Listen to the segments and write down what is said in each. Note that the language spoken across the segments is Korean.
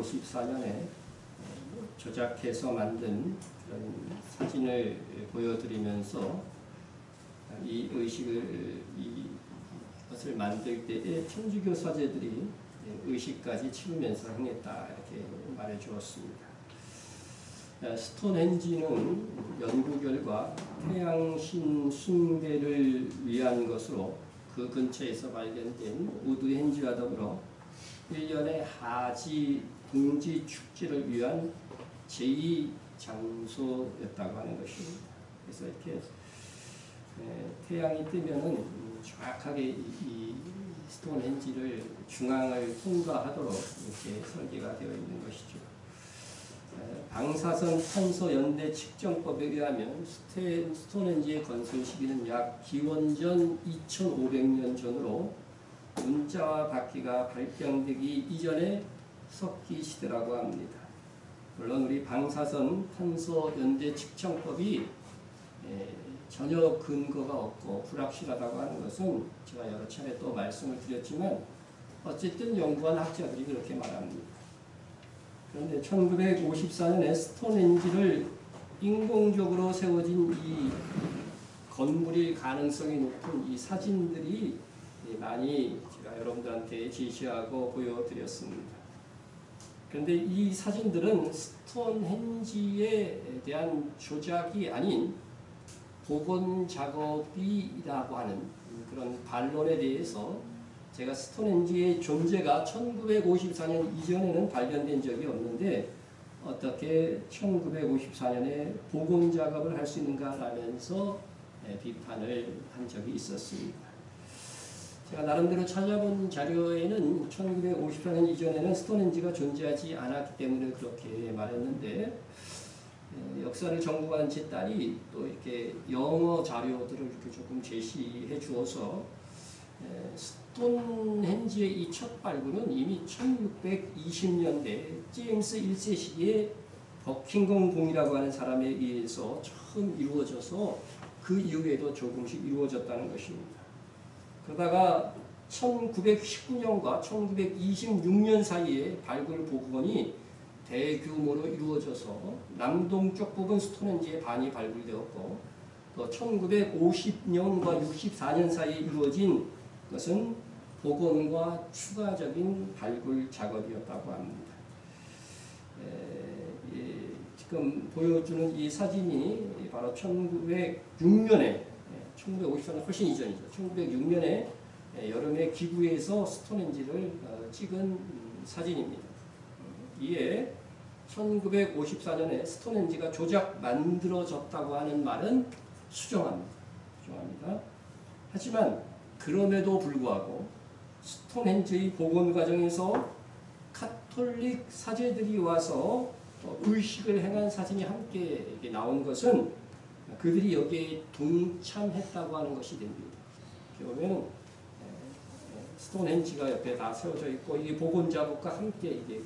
1954년에 조작해서 만든 그런 사진을 보여드리면서 이 의식을 이것을 만들 때에 천주교 사제들이 의식까지 치르면서 행했다 이렇게 말해 주었습니다. 스톤헨지는 연구 결과 태양신 숭배를 위한 것으로 그 근처에서 발견된 우드헨지와 더불어 1년의 하지 동지 축제를 위한 제2 장소였다고 하는 것입니다. 그래서 이렇게 태양이 뜨면은 정확하게 이 스톤헨지를 중앙을 통과하도록 이렇게 설계가 되어 있는 것이죠. 방사선 탄소 연대 측정법에 의하면 스톤헨지의 건설 시기는 약 기원전 2500년 전으로 문자와 바퀴가 발견되기 이전의 석기 시대라고 합니다. 물론 우리 방사선 탄소 연대 측정법이 전혀 근거가 없고 불확실하다고 하는 것은 제가 여러 차례 또 말씀을 드렸지만 어쨌든 연구한 학자들이 그렇게 말합니다. 그런데 1954년에 스톤헨지를 인공적으로 세워진 이 건물일 가능성이 높은 이 사진들이 많이 제가 여러분들한테 제시하고 보여드렸습니다. 그런데 이 사진들은 스톤헨지에 대한 조작이 아닌 복원 작업이라고 하는 그런 반론에 대해서 제가 스톤헨지의 존재가 1954년 이전에는 발견된 적이 없는데 어떻게 1954년에 복원 작업을 할 수 있는가라면서 비판을 한 적이 있었습니다. 제가 나름대로 찾아본 자료에는 1954년 이전에는 스톤헨지가 존재하지 않았기 때문에 그렇게 말했는데 역사를 전공한 제 딸이 또 이렇게 영어 자료들을 이렇게 조금 제시해 주어서 스톤헨지의 이 첫 발굴은 이미 1620년대 제임스 1세 시기에 버킹엄 공이라고 하는 사람에 의해서 처음 이루어져서 그 이후에도 조금씩 이루어졌다는 것입니다. 그러다가 1919년과 1926년 사이에 발굴 복원이 대규모로 이루어져서 남동쪽 부분 스톤헨지의 반이 발굴되었고 또 1950년과 64년 사이에 이루어진 것은 복원과 추가적인 발굴 작업이었다고 합니다. 지금 보여주는 이 사진이 바로 1906년에 1954년 훨씬 이전이죠. 1906년에 여름에 기구에서 스톤헨지를 찍은 사진입니다. 이에 1954년에 스톤헨지가 조작 만들어졌다고 하는 말은 수정합니다. 하지만 그럼에도 불구하고 스톤헨지의 복원 과정에서 카톨릭 사제들이 와서 의식을 행한 사진이 함께 나온 것은 그들이 여기에 동참했다고 하는 것이 됩니다. 이렇게 보면 스톤헨지가 옆에 다 세워져 있고 이 복원 작업과 함께 이게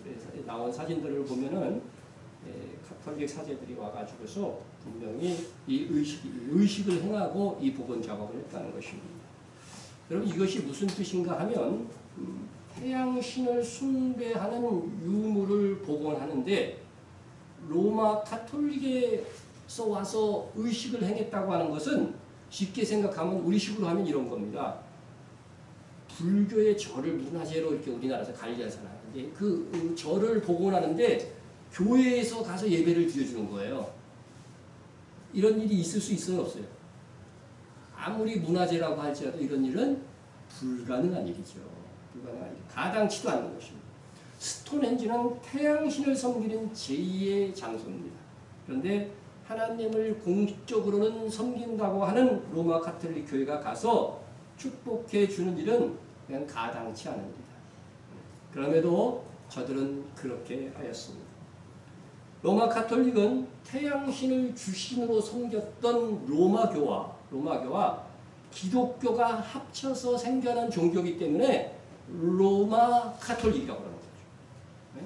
나온 사진들을 보면은 카톨릭 사제들이 와가지고서 분명히 이 의식을 행하고 이 복원 작업을 했다는 것입니다. 여러분 이것이 무슨 뜻인가 하면 태양신을 숭배하는 유물을 복원하는데 로마 카톨릭에서 와서 의식을 행했다고 하는 것은 쉽게 생각하면 우리식으로 하면 이런 겁니다. 불교의 절을 문화재로 이렇게 우리나라에서 관리하잖아요. 근데 그 절을 복원하는데 교회에서 가서 예배를 드려주는 거예요. 이런 일이 있을 수 있어요, 없어요? 아무리 문화재라고 할지라도 이런 일은 불가능한 일이죠. 불가능한 일. 가당치도 않는 것입니다. 스톤헨지는 태양신을 섬기는 제2의 장소입니다. 그런데 하나님을 공식적으로는 섬긴다고 하는 로마 카톨릭 교회가 가서 축복해 주는 일은 그냥 가당치 않은 일이다. 그럼에도 저들은 그렇게 하였습니다. 로마 카톨릭은 태양신을 주신으로 섬겼던 로마교와 기독교가 합쳐서 생겨난 종교이기 때문에 로마 카톨릭이라고 하는 거죠. 네?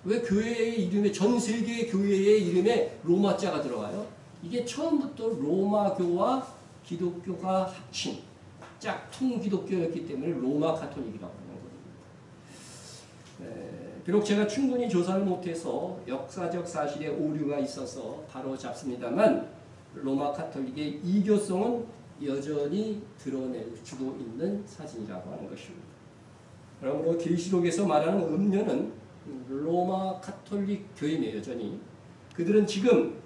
왜 교회의 이름에 전 세계의 교회의 이름에 로마자가 들어가요? 이게 처음부터 로마교와 기독교가 합친 짝퉁 기독교였기 때문에 로마 카톨릭이라고 하는 겁니다. 비록 제가 충분히 조사를 못해서 역사적 사실에 오류가 있어서 바로 잡습니다만 로마 카톨릭의 이교성은 여전히 드러내주고 있는 사진이라고 하는 것입니다. 그러므로 계시록에서 말하는 음녀는 로마 카톨릭 교인의 여전히 그들은 지금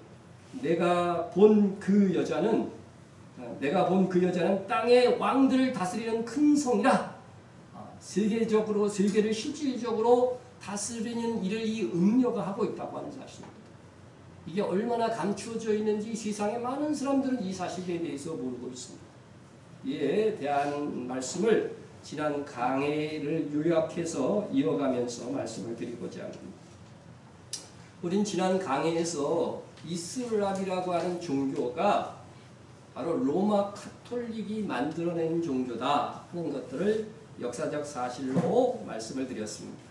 내가 본 그 여자는 땅의 왕들을 다스리는 큰 성이라 세계적으로 세계를 실질적으로 다스리는 일을 이 음녀가 하고 있다고 하는 사실입니다. 이게 얼마나 감추어져 있는지 세상의 많은 사람들은 이 사실에 대해서 모르고 있습니다. 이에 대한 말씀을 지난 강해를 요약해서 이어가면서 말씀을 드리고자 합니다. 우린 지난 강해에서 이슬람이라고 하는 종교가 바로 로마 카톨릭이 만들어낸 종교다 하는 것들을 역사적 사실로 말씀을 드렸습니다.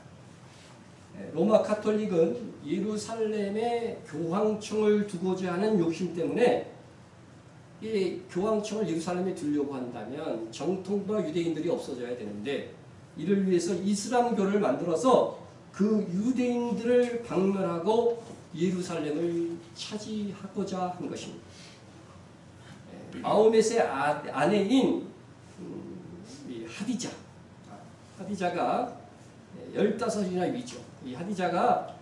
로마 카톨릭은 예루살렘에 교황청을 두고자 하는 욕심 때문에 이 교황청을 예루살렘에 두려고 한다면 정통파 유대인들이 없어져야 되는데 이를 위해서 이슬람교를 만들어서 그 유대인들을 박멸하고 예루살렘을 차지하고자 한 것입니다. 마호멧의 아내인 하디자가 15이나 위죠. 이 하디자가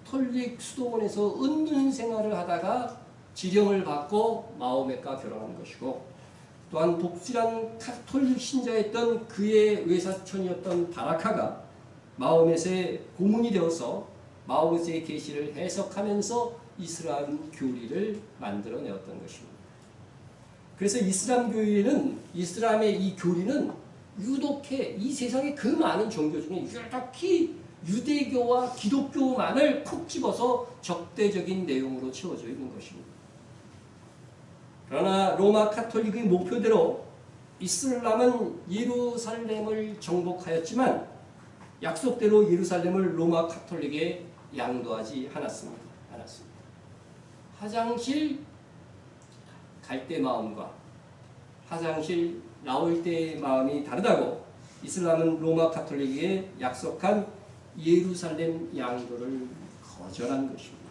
카톨릭 수도원에서 은둔 생활을 하다가 지령을 받고 마호멧과 결혼한 것이고 또한 독실한 카톨릭 신자였던 그의 외사촌이었던 바라카가 마호멧의 고문이 되어서 마호멧의 계시를 해석하면서 이슬람 교리를 만들어내었던 것입니다. 그래서 이슬람 교리는 이슬람의 이 교리는 유독해 이 세상의 그 많은 종교 중에 유독히 유대교와 기독교만을 콕 집어서 적대적인 내용으로 채워져 있는 것입니다. 그러나 로마 카톨릭의 목표대로 이슬람은 예루살렘을 정복하였지만 약속대로 예루살렘을 로마 카톨릭에 양도하지 않았습니다. 화장실 갈 때 마음과 화장실 나올 때의 마음이 다르다고 이슬람은 로마 카톨릭에 약속한 예루살렘 양도를 거절한 것입니다.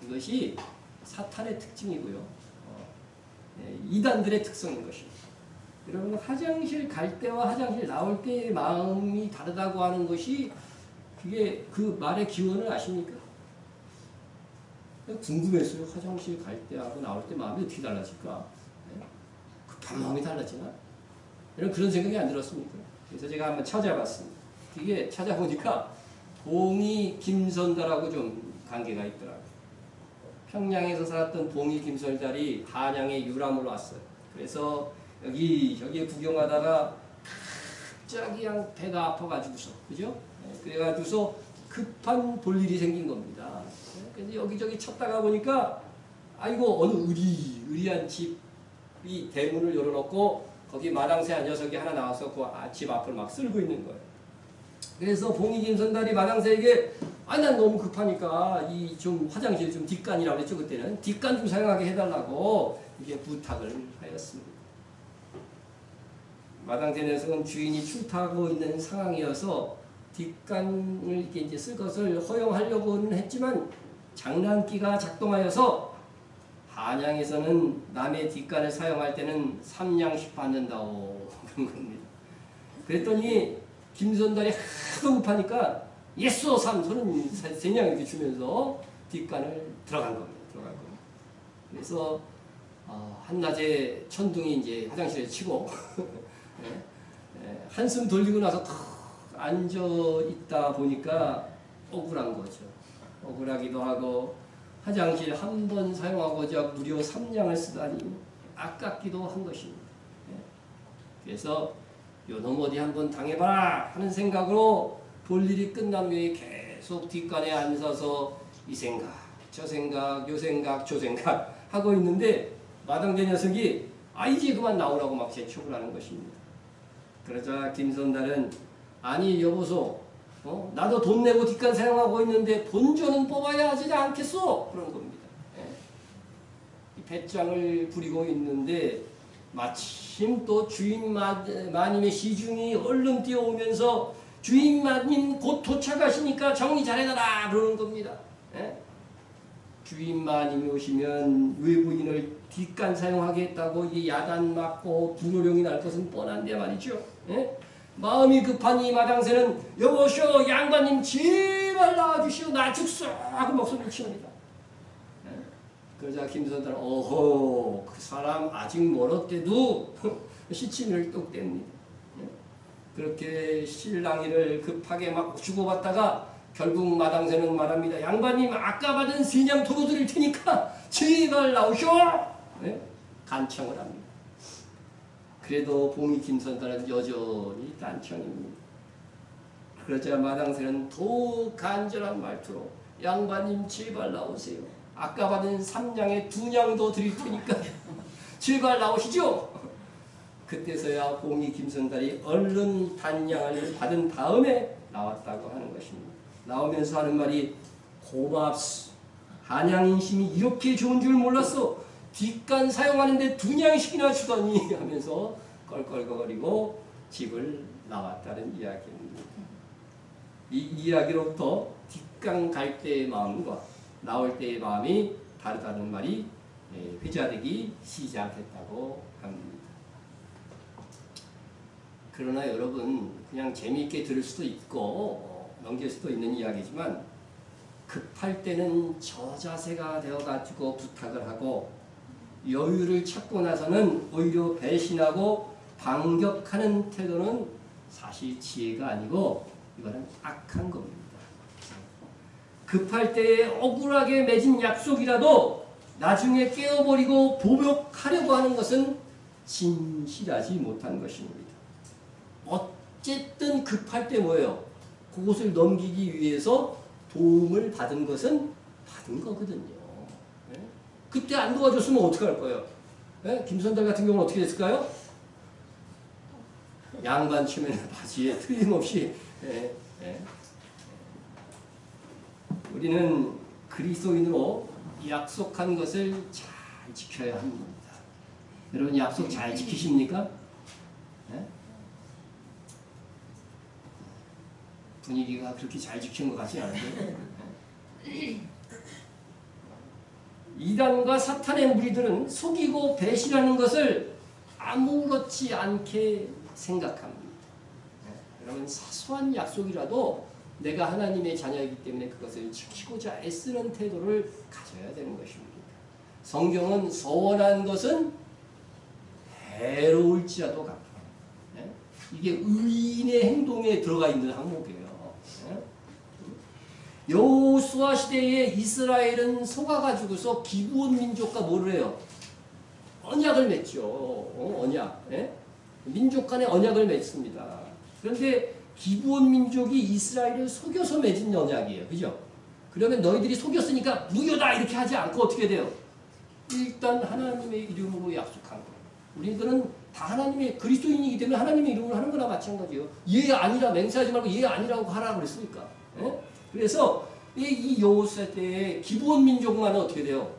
이것이 사탄의 특징이고요. 이단들의 특성인 것입니다. 여러분 화장실 갈 때와 화장실 나올 때의 마음이 다르다고 하는 것이 그게 그 말의 기원을 아십니까? 궁금했어요. 화장실 갈 때하고 나올 때 마음이 어떻게 달라질까? 급한 마음이 달라지나? 그런 생각이 안 들었습니까? 그래서 제가 한번 찾아봤습니다. 이게 찾아보니까 봉이 김선달하고 좀 관계가 있더라고요. 평양에서 살았던 봉이 김선달이 한양에 유람을 왔어요. 그래서 여기에 구경하다가 갑자기 그냥 배가 아파가지고서, 그죠? 그래가지고서 급한 볼 일이 생긴 겁니다. 그래서 여기저기 찾다가 보니까 아이고 어느 의리한 집이 대문을 열어놓고 거기 마당새 한 녀석이 하나 나와서 그 집 앞을 막 쓸고 있는 거예요. 그래서 봉이 김선달이 마당새에게 난 너무 급하니까 이 좀 화장실 좀 뒷간이라고 그랬죠. 그때는 뒷간 좀 사용하게 해달라고 이게 부탁을 하였습니다. 마당새 녀석은 주인이 출타하고 있는 상황이어서 뒷간을 이렇게 이제 쓸 것을 허용하려고는 했지만 장난기가 작동하여서 한양에서는 남의 뒷간을 사용할 때는 3냥씩 받는다고 그런 겁니다. 그랬더니 김선달이 하도 급하니까 예쏘 33냥 이렇게 주면서 뒷간을 들어간 겁니다. 그래서 한낮에 천둥이 이제 화장실에 치고 한숨 돌리고 나서 앉아 있다 보니까 억울한 거죠. 억울하기도 하고 화장실 한 번 사용하고자 무려 3냥을 쓰다니 아깝기도 한 것입니다. 그래서 요놈 어디 한번 당해봐라 하는 생각으로 볼 일이 끝난 후에 계속 뒷간에 앉아서 이 생각, 저 생각, 요 생각, 저 생각 하고 있는데 마당새 녀석이 이제 그만 나오라고 막 재촉을 하는 것입니다. 그러자 김선달은 아니 여보소, 나도 돈 내고 뒷간 사용하고 있는데 본전은 뽑아야 하지 않겠소? 그런 겁니다. 이 배짱을 부리고 있는데 마침 또 주인 마님의 시중이 얼른 뛰어오면서 주인마님 곧 도착하시니까 정리 잘해놔라 그러는 겁니다. 예? 주인마님이 오시면 외부인을 뒷간 사용하겠다고 이 야단 맞고 불호령이 날 것은 뻔한데 말이죠. 예? 마음이 급한 이 마당새는 여보시오 양반님 제발 나와주시오 나 죽소 하고 목소리를 치웁니다. 예? 그러자 김선달은 어허 그 사람 아직 멀었대도 시치미를 똑 뗍니다. 예? 그렇게 실랑이를 급하게 막 주고받다가 결국 마당새는 말합니다. 양반님 아까 받은 세냥 도로 드릴 테니까 제발 나오쇼! 네? 간청을 합니다. 그래도 봉이 김선달은 여전히 딴청입니다. 그러자 마당새는 더욱 간절한 말투로 양반님 제발 나오세요. 아까 받은 3냥에 2냥도 드릴 테니까 제발 나오시죠. 그때서야 봉이 김선달이 얼른 단양을 받은 다음에 나왔다고 하는 것입니다. 나오면서 하는 말이 고맙소. 한양인심이 이렇게 좋은 줄 몰랐어. 뒷간 사용하는데 2냥씩이나 주더니 하면서 껄껄거리고 집을 나왔다는 이야기입니다. 이 이야기로부터 뒷간 갈 때의 마음과 나올 때의 마음이 다르다는 말이 회자되기 시작했다고 합니다. 그러나 여러분 그냥 재미있게 들을 수도 있고 넘길 수도 있는 이야기지만 급할 때는 저자세가 되어가지고 부탁을 하고 여유를 찾고 나서는 오히려 배신하고 반격하는 태도는 사실 지혜가 아니고 이거는 악한 겁니다. 급할 때에 억울하게 맺은 약속이라도 나중에 깨어버리고 보복하려고 하는 것은 진실하지 못한 것입니다. 어쨌든 급할 때 뭐예요? 그것을 넘기기 위해서 도움을 받은 것은 받은 거거든요. 네? 그때 안 도와줬으면 어떻게 할 거예요? 네? 김선달 같은 경우는 어떻게 됐을까요? 양반 치면 바지에 틀림없이 네, 네. 우리는 그리스도인으로 약속한 것을 잘 지켜야 합니다. 여러분 약속 잘 지키십니까? 네? 분위기가 그렇게 잘 지킨 것 같지 않은데 이단과 사탄의 무리들은 속이고 배신하는 것을 아무렇지 않게 생각합니다. 여러분 사소한 약속이라도 내가 하나님의 자녀이기 때문에 그것을 지키고자 애쓰는 태도를 가져야 되는 것입니다. 성경은 서원한 것은 해로울지라도 갚아. 이게 의인의 행동에 들어가 있는 항목이에요. 여호수아 시대에 이스라엘은 속아가지고서 기브온 민족과 뭐를 해요? 언약을 맺죠. 언약. 민족 간의 언약을 맺습니다. 그런데 기브온 민족이 이스라엘을 속여서 맺은 언약이에요. 그죠? 그러면 너희들이 속였으니까 무효다 이렇게 하지 않고 어떻게 돼요? 일단 하나님의 이름으로 약속한 거예요. 우리들은 다 하나님의 그리스도인이기 때문에 하나님의 이름으로 하는 거나 마찬가지예요. 얘 아니라 맹세하지 말고 얘 아니라고 하라 그랬으니까. 그래서 이 여호수아 때에 기브온 민족만 어떻게 돼요?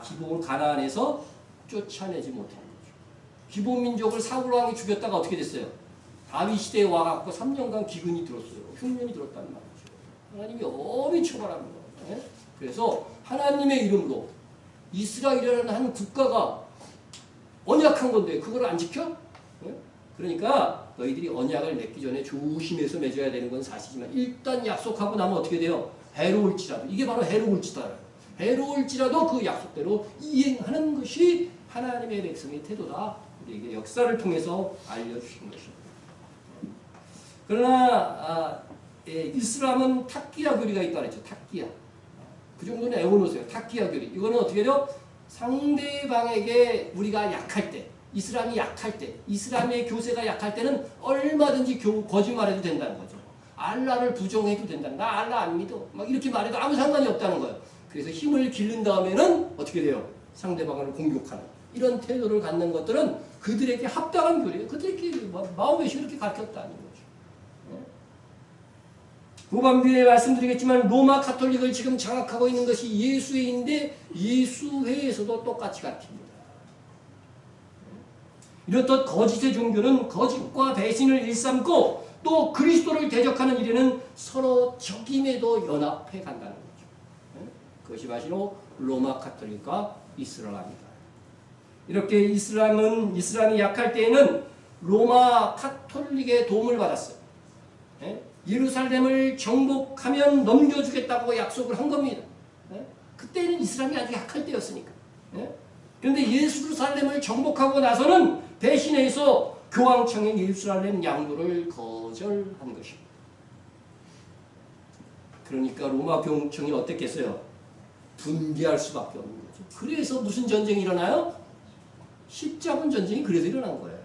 기브온 가나안에서 쫓아내지 못한 거죠. 기브온 민족을 사울 왕이 죽였다가 어떻게 됐어요? 다윗 시대에 와갖고 3년간 기근이 들었어요. 흉년이 들었단 말이죠. 하나님이 엄히 처벌하는 거예요. 그래서 하나님의 이름으로 이스라엘이라는 한 국가가 언약한 건데 그걸 안 지켜? 그러니까 너희들이 언약을 맺기 전에 조심해서 맺어야 되는 건 사실이지만 일단 약속하고 나면 어떻게 돼요? 해로울지라도. 이게 바로 해로울지다. 해로울지라도 그 약속대로 이행하는 것이 하나님의 백성의 태도다. 우리에게 역사를 통해서 알려주신 것입니다. 그러나 이슬람은 탁기야 교리가 있다고 했죠. 탁기야. 그 정도는 애워놓으세요. 탁기야 교리. 이거는 어떻게 돼요? 상대방에게 우리가 약할 때, 이슬람이 약할 때, 이슬람의 교세가 약할 때는 얼마든지 거짓말해도 된다는 거죠. 알라를 부정해도 된다. 나 알라 안 믿어. 막 이렇게 말해도 아무 상관이 없다는 거예요. 그래서 힘을 기른 다음에는 어떻게 돼요? 상대방을 공격하는. 이런 태도를 갖는 것들은 그들에게 합당한 교리예요. 그들에게 마음의 그렇게 가르쳤다는 거죠. 후반부에 말씀드리겠지만 로마 가톨릭을 지금 장악하고 있는 것이 예수회인데 예수회에서도 똑같이 가르칩니다. 이렇듯 거짓의 종교는 거짓과 배신을 일삼고 또 그리스도를 대적하는 일에는 서로 적임에도 연합해 간다는 거죠. 그것이 바로 로마 가톨릭과 이슬람입니다. 이렇게 이슬람이 약할 때에는 로마 가톨릭의 도움을 받았어요. 예루살렘을 정복하면 넘겨주겠다고 약속을 한 겁니다. 그때는 이슬람이 아주 약할 때였으니까. 그런데 예루살렘을 정복하고 나서는 배신해서 교황청의 예루살렘 양도를 거절한 것입니다. 그러니까 로마 교황청이 어땠겠어요? 분개할 수밖에 없는 거죠. 그래서 무슨 전쟁이 일어나요? 십자군 전쟁이 그래서 일어난 거예요.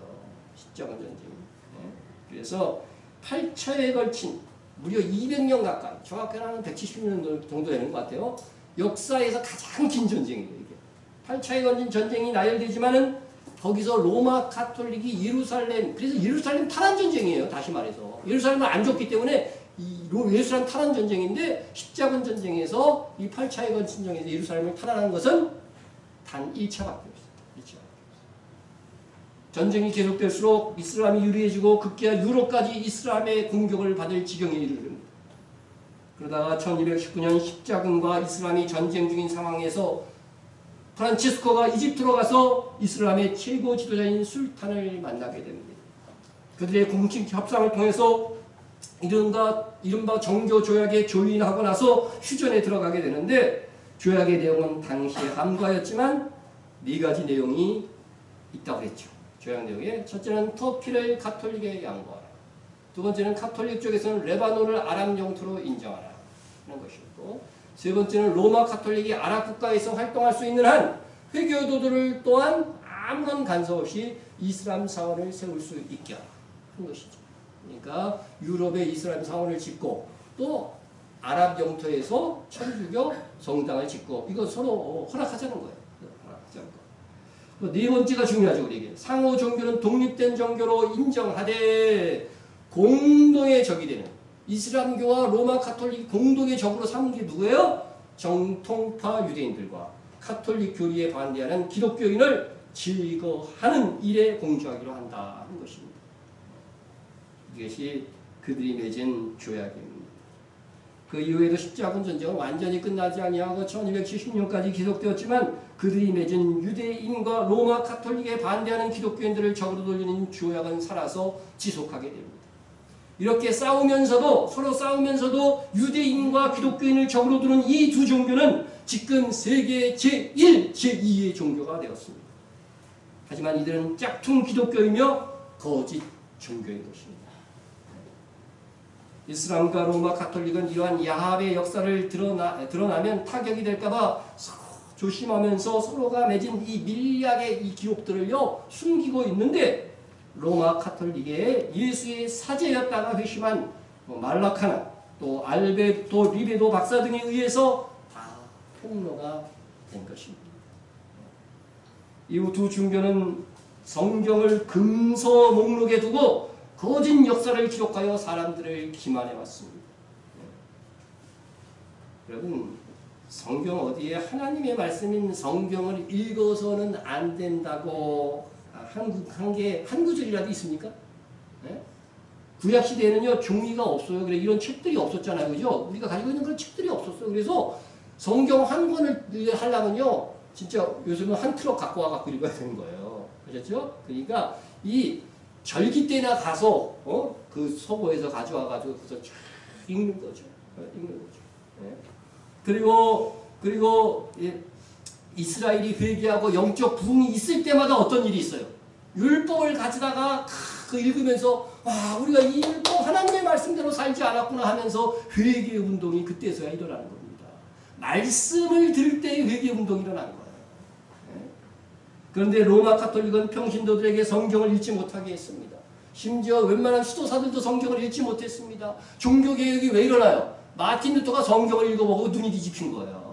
십자군 전쟁이. 그래서 8차에 걸친 무려 200년 가까이, 정확히는 한 170년 정도 되는 것 같아요. 역사에서 가장 긴 전쟁이에요. 이게 8차에 걸친 전쟁이 나열되지만은 거기서 로마 가톨릭이 예루살렘, 그래서 예루살렘 탈환 전쟁이에요. 다시 말해서 예루살렘을 안 줬기 때문에 이 예루살렘 탈환 전쟁인데, 십자군 전쟁에서 이 8차에 걸친 전쟁에서 예루살렘을 탈환한 것은 단 1차밖에 없어요. 1차. 전쟁이 계속될수록 이슬람이 유리해지고 급기야 유럽까지 이슬람의 공격을 받을 지경에 이르릅니다. 그러다가 1219년 십자군과 이슬람이 전쟁 중인 상황에서 프란치스코가 이집트로 가서 이슬람의 최고 지도자인 술탄을 만나게 됩니다. 그들의 공식 협상을 통해서 이른바 정교 조약에 조인하고 나서 휴전에 들어가게 되는데, 조약의 내용은 당시에 함과였지만 4가지 내용이 있다고 했죠. 조약 내용에 첫째는 터키를 가톨릭에 양보하라. 두 번째는 가톨릭 쪽에서는 레바논을 아랍 영토로 인정하라 하는 것이었고, 세 번째는 로마 가톨릭이 아랍 국가에서 활동할 수 있는 한 회교도들을 또한 아무런 간섭 없이 이슬람 사원을 세울 수 있게 하라 하는 것이죠. 그러니까 유럽에 이슬람 사원을 짓고 또 아랍 영토에서 천주교 성당을 짓고, 이거 서로 허락하자는 거예요. 허락하자는 거. 네 번째가 중요하죠. 우리에게 상호 종교는 독립된 종교로 인정하되 공동의 적이 되는, 이슬람교와 로마 가톨릭 공동의 적으로 삼은 게 누구예요? 정통파 유대인들과 가톨릭 교리에 반대하는 기독교인을 제거하는 일에 공조하기로 한다는 것입니다. 이것이 그들이 맺은 조약입니다. 그 이후에도 십자군 전쟁은 완전히 끝나지 아니하고 1270년까지 계속되었지만, 그들이 맺은 유대인과 로마 가톨릭에 반대하는 기독교인들을 적으로 돌리는 조약은 살아서 지속하게 됩니다. 이렇게 싸우면서도, 서로 싸우면서도 유대인과 기독교인을 적으로 두는 이 두 종교는 지금 세계 제1, 제2의 종교가 되었습니다. 하지만 이들은 짝퉁 기독교이며 거짓 종교인 것입니다. 이슬람과 로마 가톨릭은 이러한 야합의 역사를 드러나면 타격이 될까봐 조심하면서 서로가 맺은 이 밀약의 이 기록들을요 숨기고 있는데, 로마 가톨릭의 예수의 사제였다가 회심한 말라카나, 또 알베르토 리베도 박사 등에 의해서 다 폭로가 된 것입니다. 이후 두 종교는 성경을 금서 목록에 두고 거짓 역사를 기록하여 사람들을 기만해 왔습니다. 여러분, 성경 어디에 하나님의 말씀인 성경을 읽어서는 안 된다고 한 구절이라도 있습니까? 네? 구약 시대에는요 종이가 없어요. 그래 이런 책들이 없었잖아요, 그죠? 우리가 가지고 있는 그런 책들이 없었어요. 그래서 성경 한 권을 하려면요 진짜 요즘은 한 트럭 갖고 와갖고 읽어야 되는 거예요. 아셨죠? 그러니까 이 절기 때나 가서 그 서고에서 가져와가지고 그래서 쫙 읽는 거죠. 읽는 거죠. 네? 그리고 이스라엘이 회개하고 영적 부흥이 있을 때마다 어떤 일이 있어요? 율법을 가져다가 그 읽으면서 와 우리가 이 율법 하나님의 말씀대로 살지 않았구나 하면서 회개 운동이 그때서야 일어나는 겁니다. 말씀을 들을 때 회개 운동이 일어나는 거예요. 네? 그런데 로마 가톨릭은 평신도들에게 성경을 읽지 못하게 했습니다. 심지어 웬만한 수도사들도 성경을 읽지 못했습니다. 종교개혁이 왜 일어나요? 마틴 루터가 성경을 읽어보고 눈이 뒤집힌 거예요.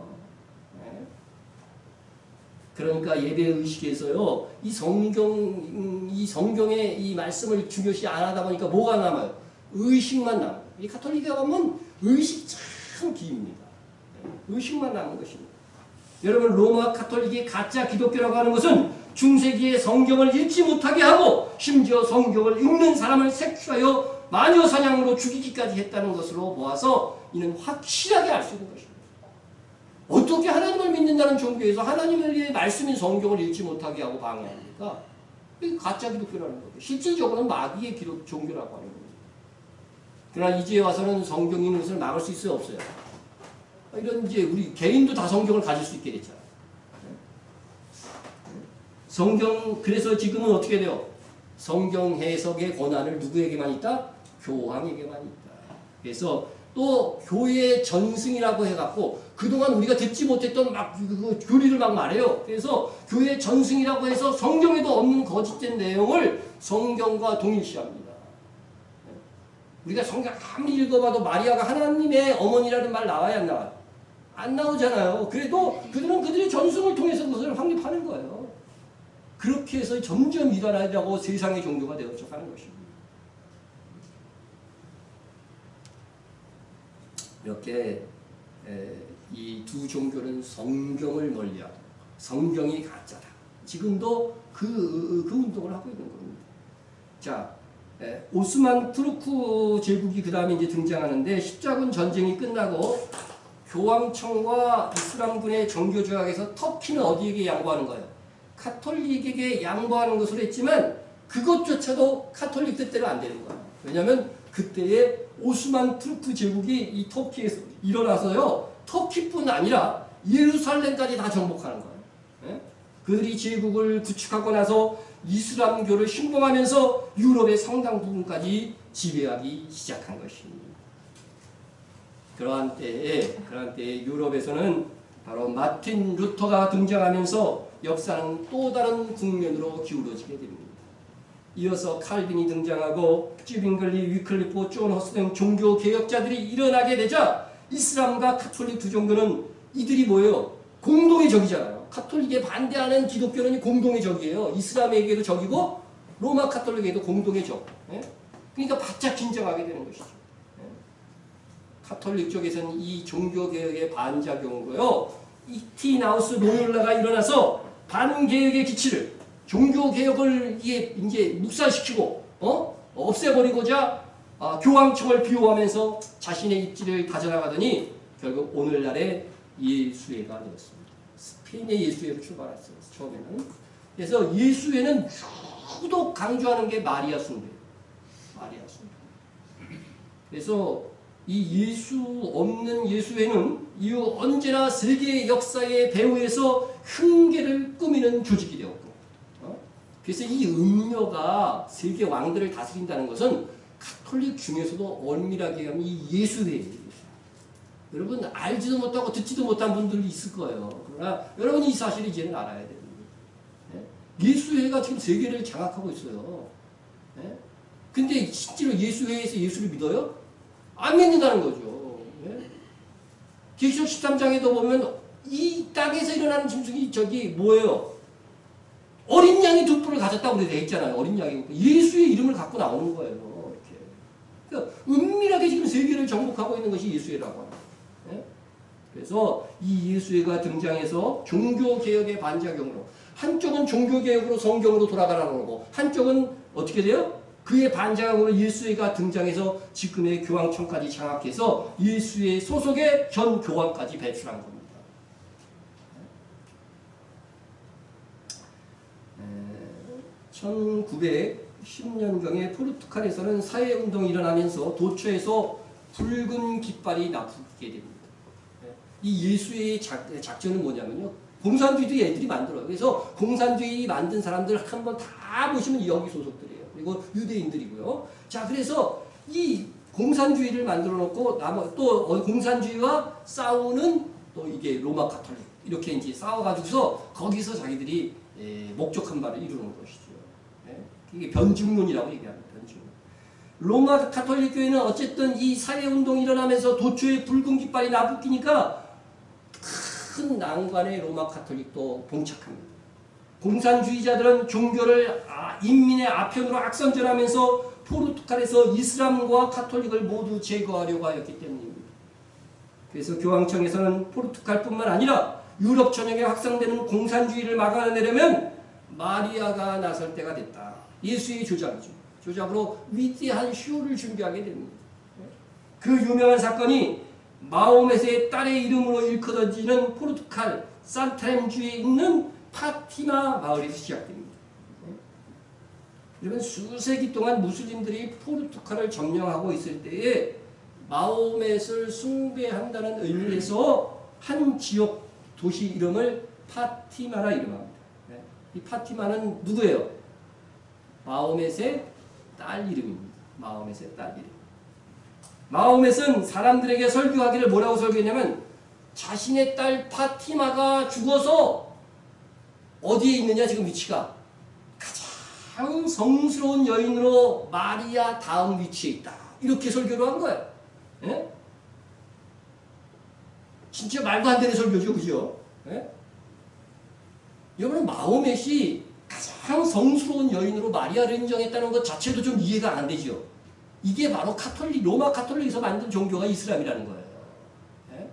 그러니까 예배 의식에서요, 이 성경의 이 말씀을 중요시 안 하다 보니까 뭐가 남아요? 의식만 남아요. 이 가톨릭에 가면 의식 참 기입니다. 의식만 남은 것입니다. 여러분, 로마 가톨릭이 가짜 기독교라고 하는 것은 중세기에 성경을 읽지 못하게 하고 심지어 성경을 읽는 사람을 색출하여 마녀 사냥으로 죽이기까지 했다는 것으로 보아서 이는 확실하게 알 수 있는 것입니다. 어떻게 하나님을 믿는다는 종교에서 하나님의 말씀인 성경을 읽지 못하게 하고 방해합니까? 이게 가짜 기독교라는 거죠. 실질적으로는 마귀의 종교라고 하는 겁니다. 그러나 이제 와서는 성경 읽는 것을 막을 수 있어요, 없어요? 이런 이제 우리 개인도 다 성경을 가질 수 있게 됐잖아요. 성경, 그래서 지금은 어떻게 돼요? 성경 해석의 권한을 누구에게만 있다? 교황에게만 있다. 그래서 또 교회 전승이라고 해갖고 그동안 우리가 듣지 못했던 막 교리를 막 말해요. 그래서 교회 전승이라고 해서 성경에도 없는 거짓된 내용을 성경과 동일시합니다. 우리가 성경 아무리 읽어봐도 마리아가 하나님의 어머니라는 말 나와야 안 나와요? 안 나오잖아요. 그래도 그들은 그들의 전승을 통해서 그것을 확립하는 거예요. 그렇게 해서 점점 이단하자고 세상의 종교가 되어져 가는 것입니다. 이렇게 이 두 종교는 성경을 멀리하고 성경이 가짜다. 지금도 그 운동을 하고 있는 겁니다. 자, 오스만 투르크 제국이 그 다음에 이제 등장하는데 십자군 전쟁이 끝나고 교황청과 이슬람군의 정교 조약에서 터키는 어디에게 양보하는 거예요? 카톨릭에게 양보하는 것으로 했지만 그것조차도 카톨릭 뜻대로 안 되는 거예요. 왜냐하면 그때의 오스만 투르크 제국이 이 터키에서 일어나서요. 터키뿐 아니라 예루살렘까지 다 정복하는 거예요. 예? 그들이 제국을 구축하고 나서 이슬람교를 신봉하면서 유럽의 상당 부분까지 지배하기 시작한 것입니다. 그러한 때에 유럽에서는 바로 마틴 루터가 등장하면서 역사는 또 다른 국면으로 기울어지게 됩니다. 이어서 칼빈이 등장하고 쥐빙글리, 위클리프, 존 허스 등 종교 개혁자들이 일어나게 되자 이슬람과 카톨릭 두 종교는 이들이 뭐예요? 공동의 적이잖아요. 카톨릭에 반대하는 기독교는 공동의 적이에요. 이슬람에게도 적이고 로마 카톨릭에게도 공동의 적. 예? 그러니까 바짝 긴장하게 되는 것이죠. 예? 카톨릭 쪽에서는 이 종교개혁의 반작용으로요. 이티나우스 로욜라가 일어나서 반개혁의 기치를 종교개혁을 이제 묵살시키고 없애버리고자 교황청을 비호하면서 자신의 입지를 다져나가더니 결국 오늘날의 예수회가 되었습니다. 스페인의 예수회로 출발했어요. 처음에는. 그래서 예수회는 유독 강조하는 게 마리아 숭배예요. 마리아 숭배. 그래서 이 예수 없는 예수회는 이후 언제나 세계 역사의 배후에서 흉계를 꾸미는 조직이 되었고, 그래서 이 음녀가 세계 왕들을 다스린다는 것은 카톨릭 중에서도 엄밀하게 하면 이 예수회예요. 여러분 알지도 못하고 듣지도 못한 분들이 있을 거예요. 그러나 여러분이 이 사실을 이제는 알아야 됩니다. 예수회가 지금 세계를 장악하고 있어요. 근데 실제로 예수회에서 예수를 믿어요? 안 믿는다는 거죠. 계시록 13장에도 보면 이 땅에서 일어나는 짐승이 저기 뭐예요? 어린 양이 두 뿔을 가졌다고 되어 있잖아요. 어린 양이. 예수의 이름을 갖고 나오는 거예요. 이렇게. 그러니까 은밀하게 지금 세계를 정복하고 있는 것이 예수회라고 합니다. 그래서 이 예수회가 등장해서 종교개혁의 반작용으로 한쪽은 종교개혁으로 성경으로 돌아가라는 거고 한쪽은 어떻게 돼요? 그의 반작용으로 예수회가 등장해서 지금의 교황청까지 장악해서 예수회 소속의 전 교황까지 배출한 겁니다. 1910년경에 포르투갈에서는 사회운동이 일어나면서 도처에서 붉은 깃발이 나쁘게 됩니다. 이 예수의 작전은 뭐냐면요. 공산주의도 애들이 만들어요. 그래서 공산주의 만든 사람들 한번 다 보시면 여기 소속들이에요. 그리고 유대인들이고요. 자, 그래서 이 공산주의를 만들어 놓고 또 공산주의와 싸우는 또 이게 로마 카톨릭 이렇게 이제 싸워가지고서 거기서 자기들이 목적한 바를 이루는 것이죠. 이게 변증론이라고 얘기합니다. 변증론. 로마 카톨릭 교회는 어쨌든 이 사회운동이 일어나면서 도처에 붉은 깃발이 나부끼니까 큰 난관에 로마 카톨릭도 봉착합니다. 공산주의자들은 종교를 인민의 아편으로 악선전하면서 포르투갈에서 이슬람과 카톨릭을 모두 제거하려고 하였기 때문입니다. 그래서 교황청에서는 포르투갈뿐만 아니라 유럽 전역에 확산되는 공산주의를 막아내려면 마리아가 나설 때가 됐다. 예수의 주장이죠. 조작으로 위대한 쇼를 준비하게 됩니다. 그 유명한 사건이 마호메트의 딸의 이름으로 일컬어지는 포르투갈 산트렘주에 있는 파티마 마을에서 시작됩니다. 여러분, 수세기 동안 무슬림들이 포르투갈을 점령하고 있을 때에 마호메트를 숭배한다는 의미에서 한 지역 도시 이름을 파티마라 이름합니다. 이 파티마는 누구예요? 마호메트의 딸 이름입니다. 마호메트의 딸 이름. 마호메트는 사람들에게 설교하기를 뭐라고 설교했냐면 자신의 딸 파티마가 죽어서 어디에 있느냐 지금 위치가 가장 성스러운 여인으로 마리아 다음 위치에 있다. 이렇게 설교를 한 거예요. 예? 진짜 말도 안 되는 설교죠. 그죠? 예? 여러분, 마호메트이 가장 성스러운 여인으로 마리아를 인정했다는 것 자체도 좀 이해가 안 되죠. 이게 바로 로마 카톨릭에서 만든 종교가 이슬람이라는 거예요. 예?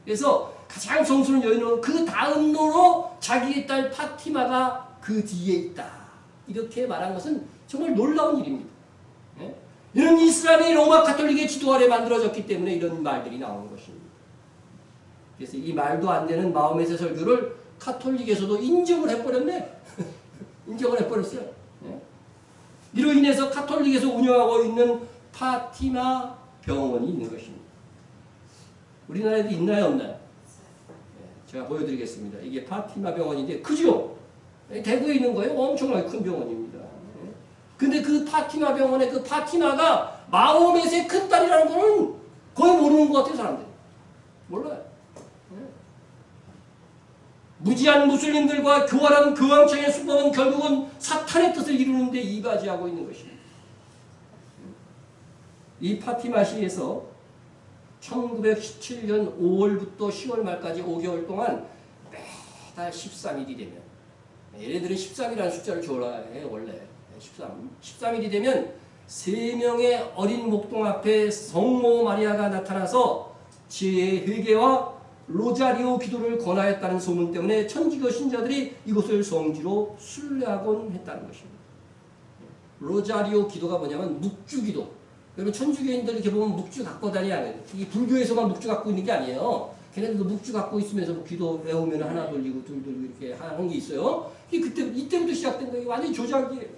그래서 가장 성스러운 여인으로 그 다음으로 자기의 딸 파티마가 그 뒤에 있다. 이렇게 말한 것은 정말 놀라운 일입니다. 예? 이런 이슬람이 로마 카톨릭의 지도 아래 만들어졌기 때문에 이런 말들이 나오는 것입니다. 그래서 이 말도 안 되는 마호메트 설교를 카톨릭에서도 인정을 해버렸네. 인정을 해버렸어요. 예? 이로 인해서 카톨릭에서 운영하고 있는 파티마 병원이 있는 것입니다. 우리나라에도 있나요, 없나요? 예, 제가 보여드리겠습니다. 이게 파티마 병원인데 크죠? 대구에 있는 거예요. 엄청나게 큰 병원입니다. 예? 근데 그 파티마 병원의 그 파티마가 마호메트의 큰딸이라는 거는 거의 모르는 것 같아요, 사람들이. 몰라요. 무지한 무슬림들과 교활한 교황청의 수법은 결국은 사탄의 뜻을 이루는 데 이바지하고 있는 것입니다. 이 파티마시에서 1917년 5월부터 10월 말까지 5개월 동안 매달 13일이 되면, 얘네들은 13이라는 숫자를 좋아해요. 원래 13일이 되면 3명의 어린 목동 앞에 성모 마리아가 나타나서 지혜의 회개와 로자리오 기도를 권하였다는 소문 때문에 천주교 신자들이 이곳을 성지로 순례하곤 했다는 것입니다. 로자리오 기도가 뭐냐면 묵주기도. 여러분, 천주교인들 이렇게 보면 묵주 갖고 다니냐. 이 불교에서만 묵주 갖고 있는 게 아니에요. 걔네들도 묵주 갖고 있으면서 기도 외우면 하나 돌리고 둘 돌리고 이렇게 하는 게 있어요. 이때부터 시작된 거예요. 완전히 조작이에요.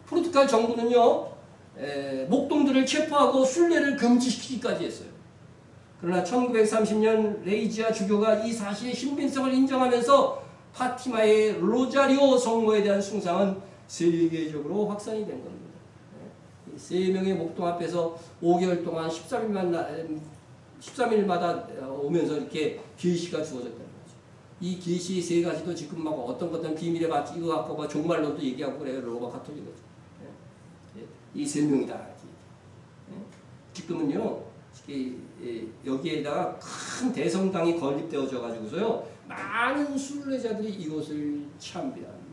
포르투갈 정부는요, 목동들을 체포하고 순례를 금지시키기까지 했어요. 그러나 1930년 레이지아 주교가 이 사실의 신빙성을 인정하면서 파티마의 로자리오 성모에 대한 숭상은 세계적으로 확산이 된 겁니다. 3명의 목동 앞에서 5개월 동안 13일마다 오면서 이렇게 계시가 주어졌다는 거죠. 이 계시 3가지도 지금 막 어떤 비밀에 맞지 이거 갖고 막 종말론도 얘기하고 그래요. 로마 카톨릭은. 이 3명이다. 지금은요, 여기에다가 큰 대성당이 건립되어져 가지고서요, 많은 순례자들이 이곳을 참배합니다.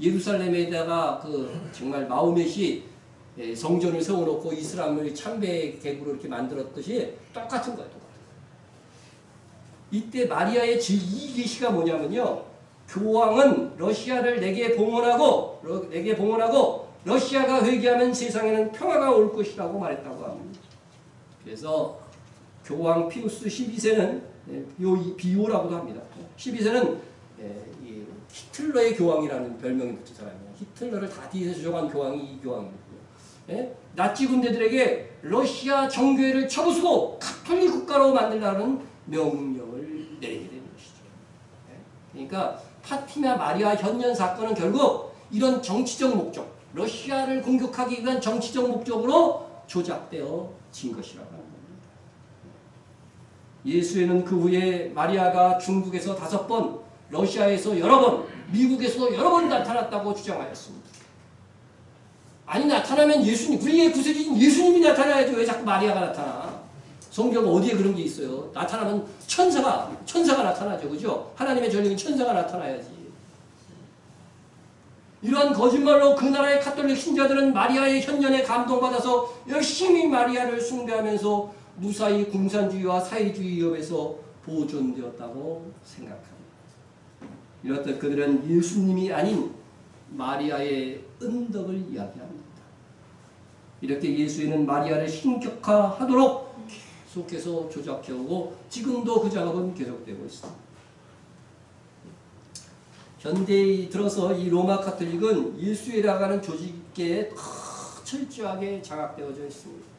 예루살렘에다가 정말 마호메트이 성전을 세워놓고 이슬람을 참배 객으로 이렇게 만들었듯이 똑같은 거예요. 이때 마리아의 제2계시가 뭐냐면요, 교황은 러시아를 내게 봉헌하고 러시아가 회개하면 세상에는 평화가 올 것이라고 말했다고 합니다. 그래서 교황 피우스 12세는 비오라고도 합니다. 12세는 히틀러의 교황이라는 별명이 붙은 사람이에요. 히틀러를 다 뒤에서 조종한 교황이 이 교황이고요. 나치 군대들에게 러시아 정교회를 쳐부수고 카톨릭 국가로 만들라는 명령을 내리게 되는 것이죠. 그러니까 파티마 마리아 현년 사건은 결국 이런 정치적 목적, 러시아를 공격하기 위한 정치적 목적으로 조작되어진 것이라고 합니다. 예수에는 그 후에 마리아가 중국에서 5번, 러시아에서 여러 번, 미국에서도 여러 번 나타났다고 주장하였습니다. 아니, 나타나면 예수님, 우리의 구세주인 예수님이 나타나야지 왜 자꾸 마리아가 나타나? 성경 어디에 그런 게 있어요? 나타나면 천사가 나타나죠. 그죠? 하나님의 전령인 천사가 나타나야지. 이러한 거짓말로 그 나라의 카톨릭 신자들은 마리아의 현년에 감동받아서 열심히 마리아를 숭배하면서 무사히 공산주의와 사회주의 위협에서 보존되었다고 생각합니다. 이렇듯 그들은 예수님이 아닌 마리아의 은덕을 이야기합니다. 이렇게 예수에는 마리아를 신격화하도록 계속해서 조작해오고 지금도 그 작업은 계속되고 있습니다. 현대에 들어서 이 로마 카톨릭은 예수회라고 하는 조직에 철저하게 장악되어져 있습니다.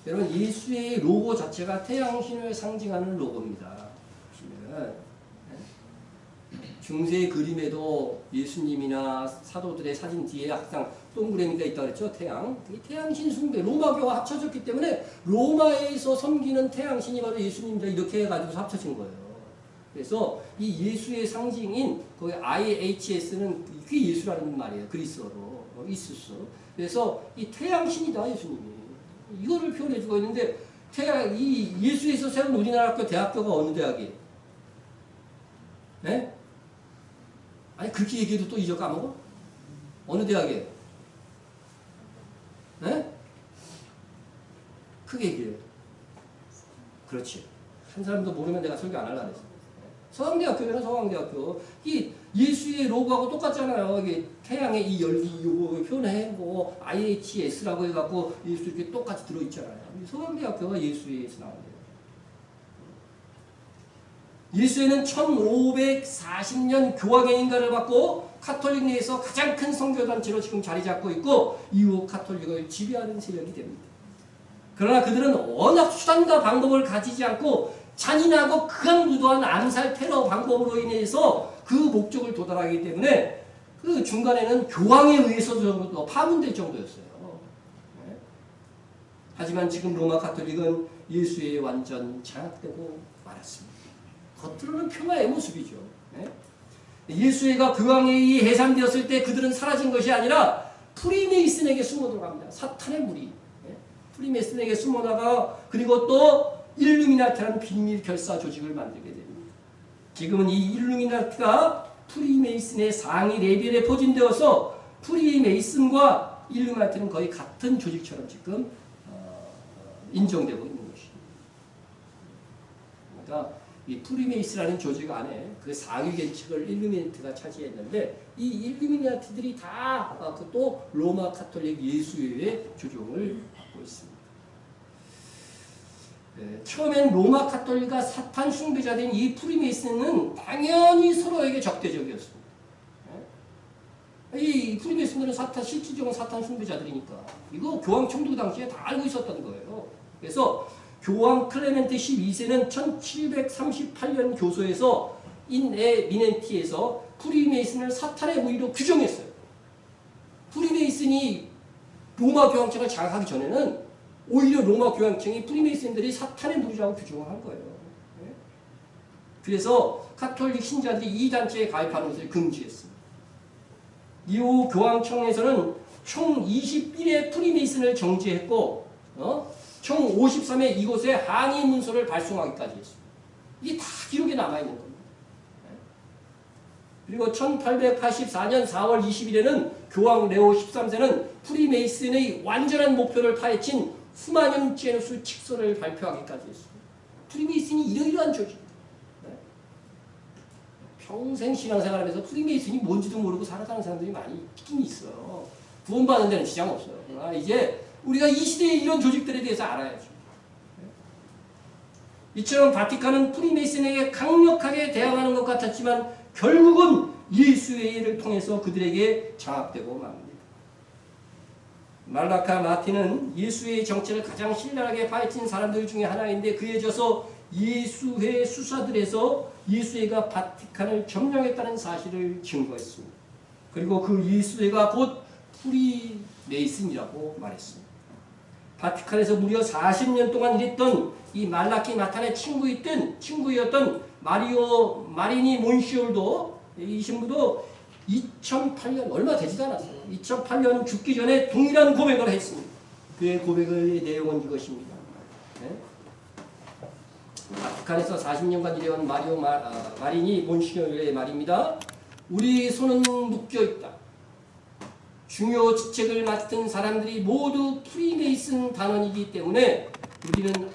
여러분, 예수의 로고 자체가 태양신을 상징하는 로고입니다. 보시면 중세 그림에도 예수님이나 사도들의 사진 뒤에 항상 동그라미가 있다고 그랬죠. 태양. 태양신 숭배, 로마교와 합쳐졌기 때문에 로마에서 섬기는 태양신이 바로 예수님이다. 이렇게 해가지고 합쳐진 거예요. 그래서 이 예수의 상징인 거기 IHS는 그게 예수라는 말이에요. 그리스어로. 이수스. 그래서 이 태양신이다. 예수님이. 이거를 표현해주고 있는데 이 예수에서 세운 우리나라 학교 대학교가 어느 대학이에요? 네? 아니 그렇게 얘기해도 또 잊어 까먹어? 어느 대학이에요? 네? 크게 얘기해요. 그렇지. 한 사람도 모르면 내가 설교 안 하려고 했어. 서강대학교잖아, 서강대학교. 이 예수의 로고하고 똑같잖아요. 이게 태양의 이 열기 요거 표현하고 IHS라고 해갖고 예수 이렇게 똑같이 들어있잖아요. 서강대학교가 예수에서 나온대요. 예수에는 1540년 교황의 인가를 받고 카톨릭 내에서 가장 큰 선교단체로 지금 자리 잡고 있고 이후 카톨릭을 지배하는 세력이 됩니다. 그러나 그들은 워낙 수단과 방법을 가지지 않고 잔인하고 극악무도한 암살 테러 방법으로 인해서 그 목적을 도달하기 때문에 그 중간에는 교황에 의해서도 파문될 정도였어요. 네. 하지만 지금 로마 카톨릭은 예수에 완전 장악되고 말았습니다. 겉으로는 평화의 모습이죠. 네. 예수회가 교황에 의해 해산되었을 때 그들은 사라진 것이 아니라 프리메이슨에게 숨어 들어갑니다. 사탄의 무리. 네. 프리메이슨에게 숨어나가 그리고 또 일루미나티라는 비밀 결사 조직을 만들게 됩니다. 지금은 이 일루미나티가 프리메이슨의 상위 레벨에 포진되어서 프리메이슨과 일루미나티는 거의 같은 조직처럼 지금 인정되고 있는 것입니다. 그러니까 이 프리메이슨이라는 조직 안에 그 상위 계층을 일루미나티가 차지했는데 이 일루미나티들이 다 또 로마 카톨릭 예수회의 조종을 받고 있습니다. 처음엔 로마 카톨릭과 사탄 숭배자들인 이 프리메이슨은 당연히 서로에게 적대적이었습니다. 이 프리메이슨들은 실질적인 사탄 숭배자들이니까 이거 교황 총독 당시에 다 알고 있었던 거예요. 그래서 교황 클레멘트 12세는 1738년 교소에서 인에미넨티에서 프리메이슨을 사탄의 무리로 규정했어요. 프리메이슨이 로마 교황청을 장악하기 전에는 오히려 로마 교황청이 프리메이슨들이 사탄의 무리라고 규정을 한 거예요. 그래서 카톨릭 신자들이 이 단체에 가입하는 것을 금지했습니다. 이후 교황청에서는 총 21의 프리메이슨을 정지했고 총 53회 이곳에 항의 문서를 발송하기까지 했습니다. 이게 다 기록에 남아있는 겁니다. 그리고 1884년 4월 20일에는 교황 레오 13세는 프리메이슨의 완전한 목표를 파헤친 후마늄 제누스 칙서를 발표하기까지 했습니다. 프리메이슨이 이러이러한 조직입니다. 평생 신앙생활하면서 프리메이슨이 뭔지도 모르고 살아가는 사람들이 많이 있긴 있어요. 구원받는 데는 지장 없어요. 그러나 이제 우리가 이 시대의 이런 조직들에 대해서 알아야죠. 이처럼 바티칸은 프리메이슨에게 강력하게 대항하는 것 같았지만 결국은 예수회를 통해서 그들에게 장악되고 맙니다. 말라카 마틴은 예수회의 정체를 가장 신랄하게 파헤친 사람들 중에 하나인데 그에 져서 예수회 수사들에서 예수회가 바티칸을 점령했다는 사실을 증거했습니다. 그리고 그 예수회가 곧 프리메이슨이라고 말했습니다. 바티칸에서 무려 40년 동안 일했던 이 말라키 마탄의 친구였던 마리니 몬시올도 이 신부도 2008년 얼마 되지도 않았어요. 2008년 죽기 전에 동일한 고백을 했습니다. 그의 고백의 내용은 이것입니다. 네? 바티칸에서 40년간 일해온 마리니 몬시올의 말입니다. 우리 손은 묶여있다. 중요 직책을 맡은 사람들이 모두 프리메이슨 단원이기 때문에 우리는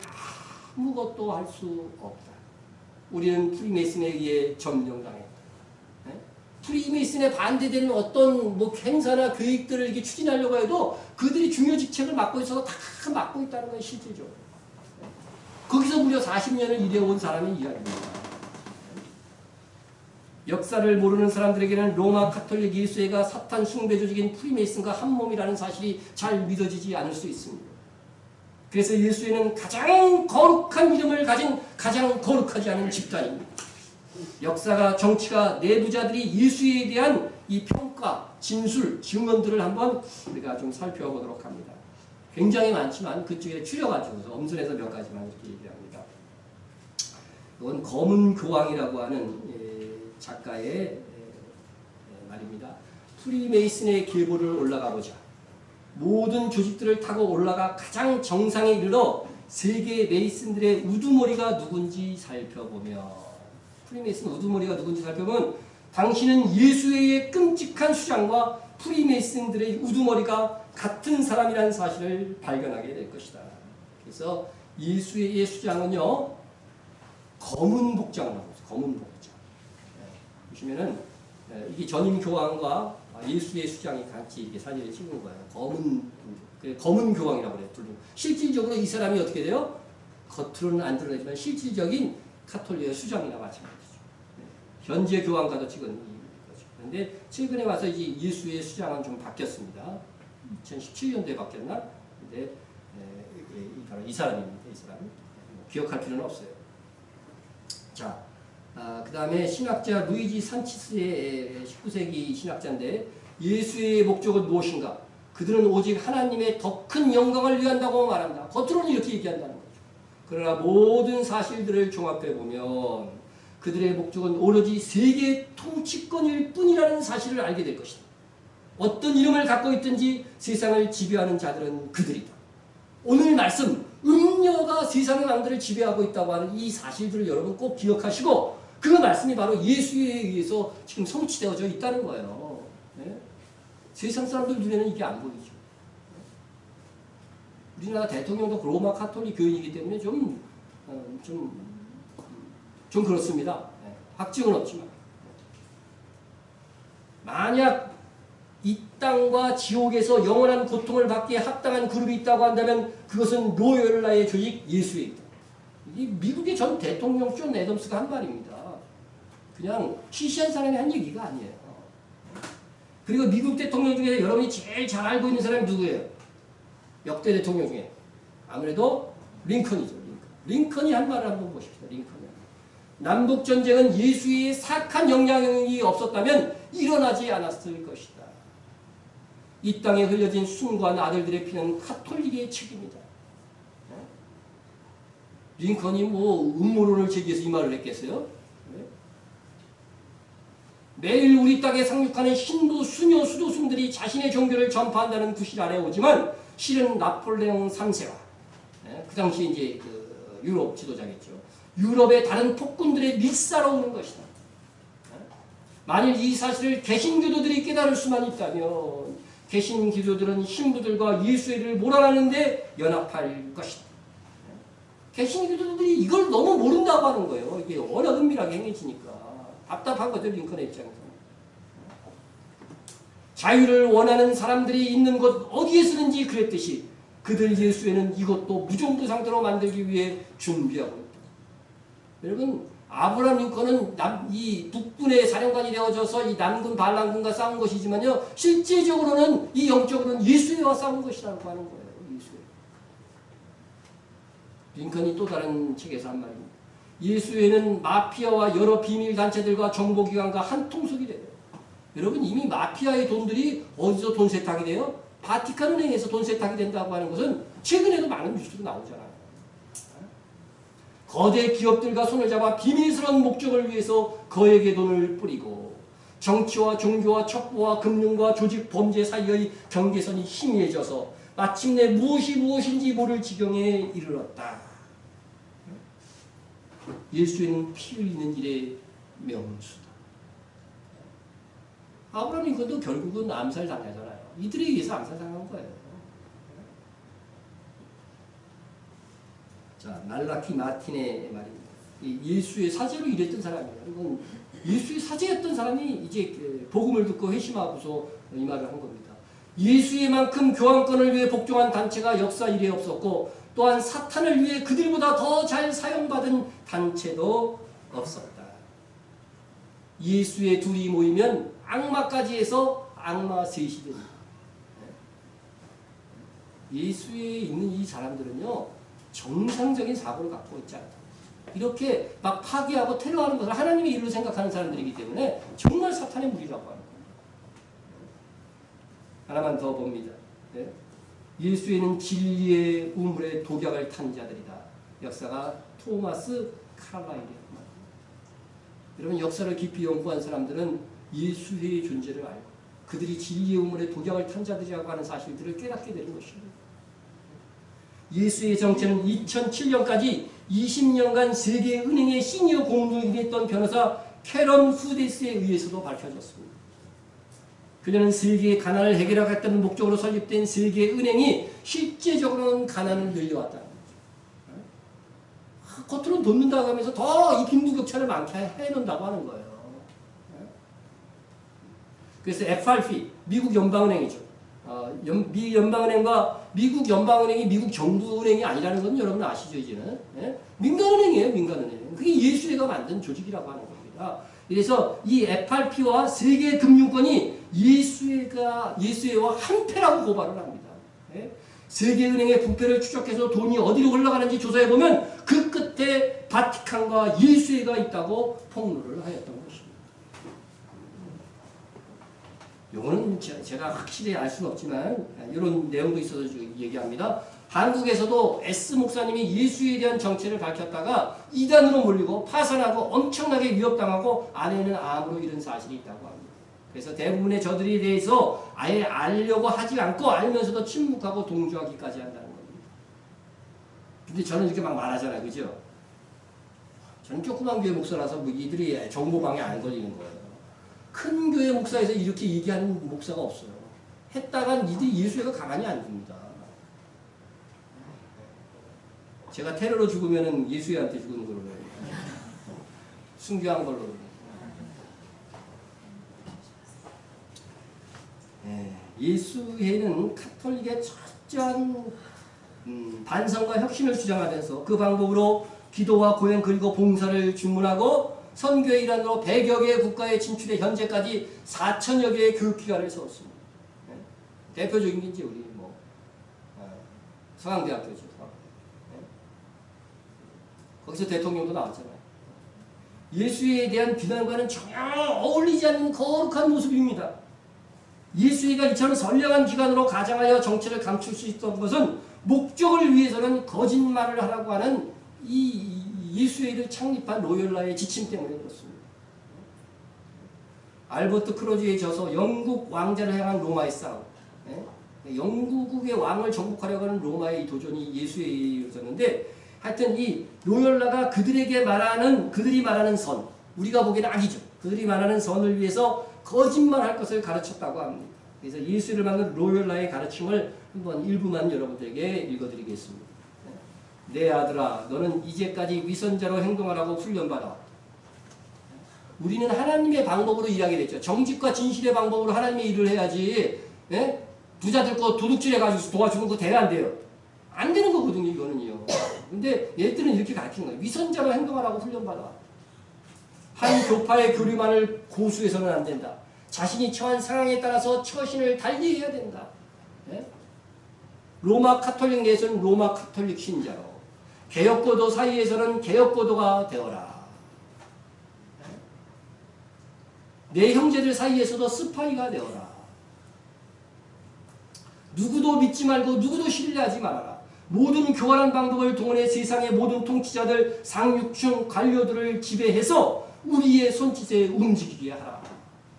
아무것도 할 수 없다. 우리는 프리메이슨에 의해 점령당했다. 네? 프리메이슨에 반대되는 어떤 뭐 행사나 계획들을 이렇게 추진하려고 해도 그들이 중요 직책을 맡고 있어서 다 맡고 있다는 건 실제죠. 거기서 무려 40년을 일해온 사람의 이야기입니다. 역사를 모르는 사람들에게는 로마 카톨릭 예수회가 사탄 숭배 조직인 프리메이슨과 한몸이라는 사실이 잘 믿어지지 않을 수 있습니다. 그래서 예수회는 가장 거룩한 이름을 가진 가장 거룩하지 않은 집단입니다. 역사가 정치가 내부자들이 예수에 대한 이 평가, 진술, 증언들을 한번 우리가 좀 살펴보도록 합니다. 굉장히 많지만 그쪽에 추려가지고 엄선해서 몇 가지만 이렇게 얘기합니다. 이건 검은 교황이라고 하는 작가의 말입니다. 프리메이슨의 계보를 올라가 보자. 모든 조직들을 타고 올라가 가장 정상에 이르러 세계 메이슨들의 우두머리가 누군지 살펴보며, 프리메이슨 우두머리가 누군지 살펴보면 당신은 예수회의 끔찍한 수장과 프리메이슨들의 우두머리가 같은 사람이라는 사실을 발견하게 될 것이다. 그래서 예수회의 수장은요, 검은 복장을 하고 있어요. 검은 복장. 보시면은 이게 전임 교황과 예수의 수장이 같이 이렇게 사진을 찍은 거예요. 검은 교황이라고 그래요. 실질적으로 이 사람이 어떻게 돼요? 겉으로는 안 드러내지만 실질적인 카톨릭의 수장이나 마찬가지죠. 현재 교황과도 찍은 거죠. 그런데 최근에 와서 이제 예수의 수장은 좀 바뀌었습니다. 2017년도에 바뀌었나? 근데 바로 이 사람입니다. 이 사람. 기억할 필요는 없어요. 자, 그 다음에 신학자 루이지 산치스의 19세기 신학자인데, 예수의 목적은 무엇인가? 그들은 오직 하나님의 더 큰 영광을 위한다고 말한다. 겉으로는 이렇게 얘기한다는 거죠. 그러나 모든 사실들을 종합해보면 그들의 목적은 오로지 세계 통치권일 뿐이라는 사실을 알게 될 것이다. 어떤 이름을 갖고 있든지 세상을 지배하는 자들은 그들이다. 오늘 말씀, 음녀가 세상의 왕들을 지배하고 있다고 하는 이 사실들을 여러분 꼭 기억하시고, 그 말씀이 바로 예수에 의해서 지금 성취되어져 있다는 거예요. 네? 세상 사람들 눈에는 이게 안 보이죠. 우리나라 대통령도 로마 카톨릭 교인이기 때문에 좀 그렇습니다. 네. 확증은 없지만. 만약 이 땅과 지옥에서 영원한 고통을 받기에 합당한 그룹이 있다고 한다면 그것은 로열라의 조직 예수회입니다. 이 미국의 전 대통령 존 애덤스가 한 말입니다. 그냥 시시한 사람이 한 얘기가 아니에요. 그리고 미국 대통령 중에 여러분이 제일 잘 알고 있는 사람이 누구예요? 역대 대통령 중에 아무래도 링컨이죠. 링컨이 한 말을 한번 보십시오. 링컨이. 남북전쟁은 예수의 사악한 영향이 없었다면 일어나지 않았을 것이다. 이 땅에 흘려진 순고한 아들들의 피는 카톨릭의 책임이다. 링컨이 뭐 음모론을 제기해서 이 말을 했겠어요? 매일 우리 땅에 상륙하는 힌두 수녀 수도승들이 자신의 종교를 전파한다는 구실 아래 오지만 실은 나폴레옹 3세와 그 당시 이제 그 유럽 지도자겠죠. 유럽의 다른 폭군들의 밀사로 오는 것이다. 만일 이 사실을 개신교도들이 깨달을 수만 있다면 개신교도들은 신부들과 예수회를 몰아내는데 연합할 것이다. 개신교도들이 이걸 너무 모른다고 하는 거예요. 이게 워낙 은밀하게 행해지니까. 답답한 거죠, 링컨의 입장에서. 자유를 원하는 사람들이 있는 곳 어디에 쓰는지 그랬듯이 그들 예수회는 이것도 무정부 상태로 만들기 위해 준비하고 있다. 여러분, 아브라함 링컨은 이 북군의 사령관이 되어져서 이 남군 반란군과 싸운 것이지만요, 실제적으로는 이 영적으로는 예수회와 싸운 것이라고 하는 거예요. 예수회. 링컨이 또 다른 책에서 한 말입니다. 예수회는 마피아와 여러 비밀단체들과 정보기관과 한 통속이 돼요. 여러분, 이미 마피아의 돈들이 어디서 돈 세탁이 돼요? 바티칸 은행에서 돈 세탁이 된다고 하는 것은 최근에도 많은 뉴스가 나오잖아요. 거대 기업들과 손을 잡아 비밀스러운 목적을 위해서 거액의 돈을 뿌리고 정치와 종교와 첩보와 금융과 조직 범죄 사이의 경계선이 희미해져서 마침내 무엇이 무엇인지 모를 지경에 이르렀다. 예수에는 피 흘리는 일의 명수다. 아브라함 링컨도 결국은 암살당하잖아요. 이들에 의해서 암살당한 거예요. 자, 말라키 마틴의 말입니다. 예수의 사제로 일했던 사람이에요. 이건 예수의 사제였던 사람이 이제 복음을 듣고 회심하고서 이 말을 한 겁니다. 예수의만큼 교환권을 위해 복종한 단체가 역사 이래 없었고 또한 사탄을 위해 그들보다 더 잘 사용받은 단체도 없었다. 예수의 둘이 모이면 악마까지 해서 악마 셋이 됩니다. 예수에 있는 이 사람들은요, 정상적인 사고를 갖고 있지 않다. 이렇게 막 파괴하고 테러하는 것을 하나님의 일로 생각하는 사람들이기 때문에 정말 사탄의 무리라고 하는 겁니다. 하나만 더 봅니다. 네? 예수에는 진리의 우물에 독약을 탄 자들이다. 역사가 토마스 칼라일이에요. 여러분, 역사를 깊이 연구한 사람들은 예수의 존재를 알고 그들이 진리의 우물에 독약을 탄 자들이라고 하는 사실들을 깨닫게 되는 것입니다. 예수의 정체는 2007년까지 20년간 세계은행의 시니어 공무원이 했던 변호사 캐런 후데스에 의해서도 밝혀졌습니다. 그녀는 세계의 가난을 해결하겠다는 목적으로 설립된 세계은행이 실제적으로는 가난을 늘려왔다는 거죠. 겉으로는 돕는다고 하면서 더 이 빈부격차를 많게 해놓는다고 하는 거예요. 그래서 FRB, 미국 연방은행이죠. 미 연방은행과 미국 연방은행이 미국 정부은행이 아니라는 건 여러분 아시죠, 이제는? 예? 민간은행이에요, 민간은행. 그게 예수회가 만든 조직이라고 하는 겁니다. 그래서 이 FRP와 세계금융권이 예수회와 한패라고 고발을 합니다. 예? 세계은행의 부패를 추적해서 돈이 어디로 흘러가는지 조사해보면 그 끝에 바티칸과 예수회가 있다고 폭로를 하였던 것입니다. 요거는 제가 확실히 알 수는 없지만 이런 내용도 있어서 얘기합니다. 한국에서도 S 목사님이 예수에 대한 정체를 밝혔다가 이단으로 몰리고 파산하고 엄청나게 위협당하고 아내는 암으로 잃은 사실이 있다고 합니다. 그래서 대부분의 저들에 대해서 아예 알려고 하지 않고 알면서도 침묵하고 동조하기까지 한다는 겁니다. 근데 저는 이렇게 막 말하잖아요. 그죠? 저는 조그만 교회 목사라서 뭐 이들이 정보방해 안 걸리는 거예요. 큰 교회 목사에서 이렇게 얘기하는 목사가 없어요. 했다간 이들이 예수회가 가만히 안 둡니다. 제가 테러로 죽으면 예수회한테 죽은 걸로 순교한 걸로. 예수회는 카톨릭의 철저한 반성과 혁신을 주장하면서 그 방법으로 기도와 고행 그리고 봉사를 주문하고 선교의 일환으로 100여 개의 국가에 진출해 현재까지 4천여 개의 교육기관을 세웠습니다. 대표적인 게 이제 우리 서강대학교죠. 거기서 대통령도 나왔잖아요. 예수에 대한 비난과는 전혀 어울리지 않는 거룩한 모습입니다. 예수회가 이처럼 선량한 기관으로 가장하여 정체를 감출 수 있었던 것은 목적을 위해서는 거짓말을 하라고 하는 이 예수회를 창립한 로열라의 지침 때문에 그렇습니다. 알버트 크로즈에 져서 영국 왕자를 향한 로마의 싸움. 영국의 왕을 정복하려고 하는 로마의 도전이 예수회에 이루어졌는데 하여튼 이 로열라가 그들이 말하는 선, 우리가 보기에는 악이죠. 그들이 말하는 선을 위해서 거짓말할 것을 가르쳤다고 합니다. 그래서 예수를 만든 로열라의 가르침을 한번 일부만 여러분들에게 읽어드리겠습니다. 내 아들아, 너는 이제까지 위선자로 행동하라고 훈련받아. 우리는 하나님의 방법으로 일하게 됐죠. 정직과 진실의 방법으로 하나님의 일을 해야지. 부자들 거 도둑질해가지고 도와주는 거 대가 안 돼요. 안 되는 거거든요, 이거는요. 근데 얘들은 이렇게 가르치는 거예요. 위선자로 행동하라고 훈련받아. 한 교파의 교리만을 고수해서는 안 된다. 자신이 처한 상황에 따라서 처신을 달리해야 된다. 로마 카톨릭 내에서는 로마 카톨릭 신자로, 개혁고도 사이에서는 개혁고도가 되어라. 내 형제들 사이에서도 스파이가 되어라. 누구도 믿지 말고 누구도 신뢰하지 말아라. 모든 교활한 방법을 동원해 세상의 모든 통치자들, 상류층 관료들을 지배해서 우리의 손짓에 움직이게 하라.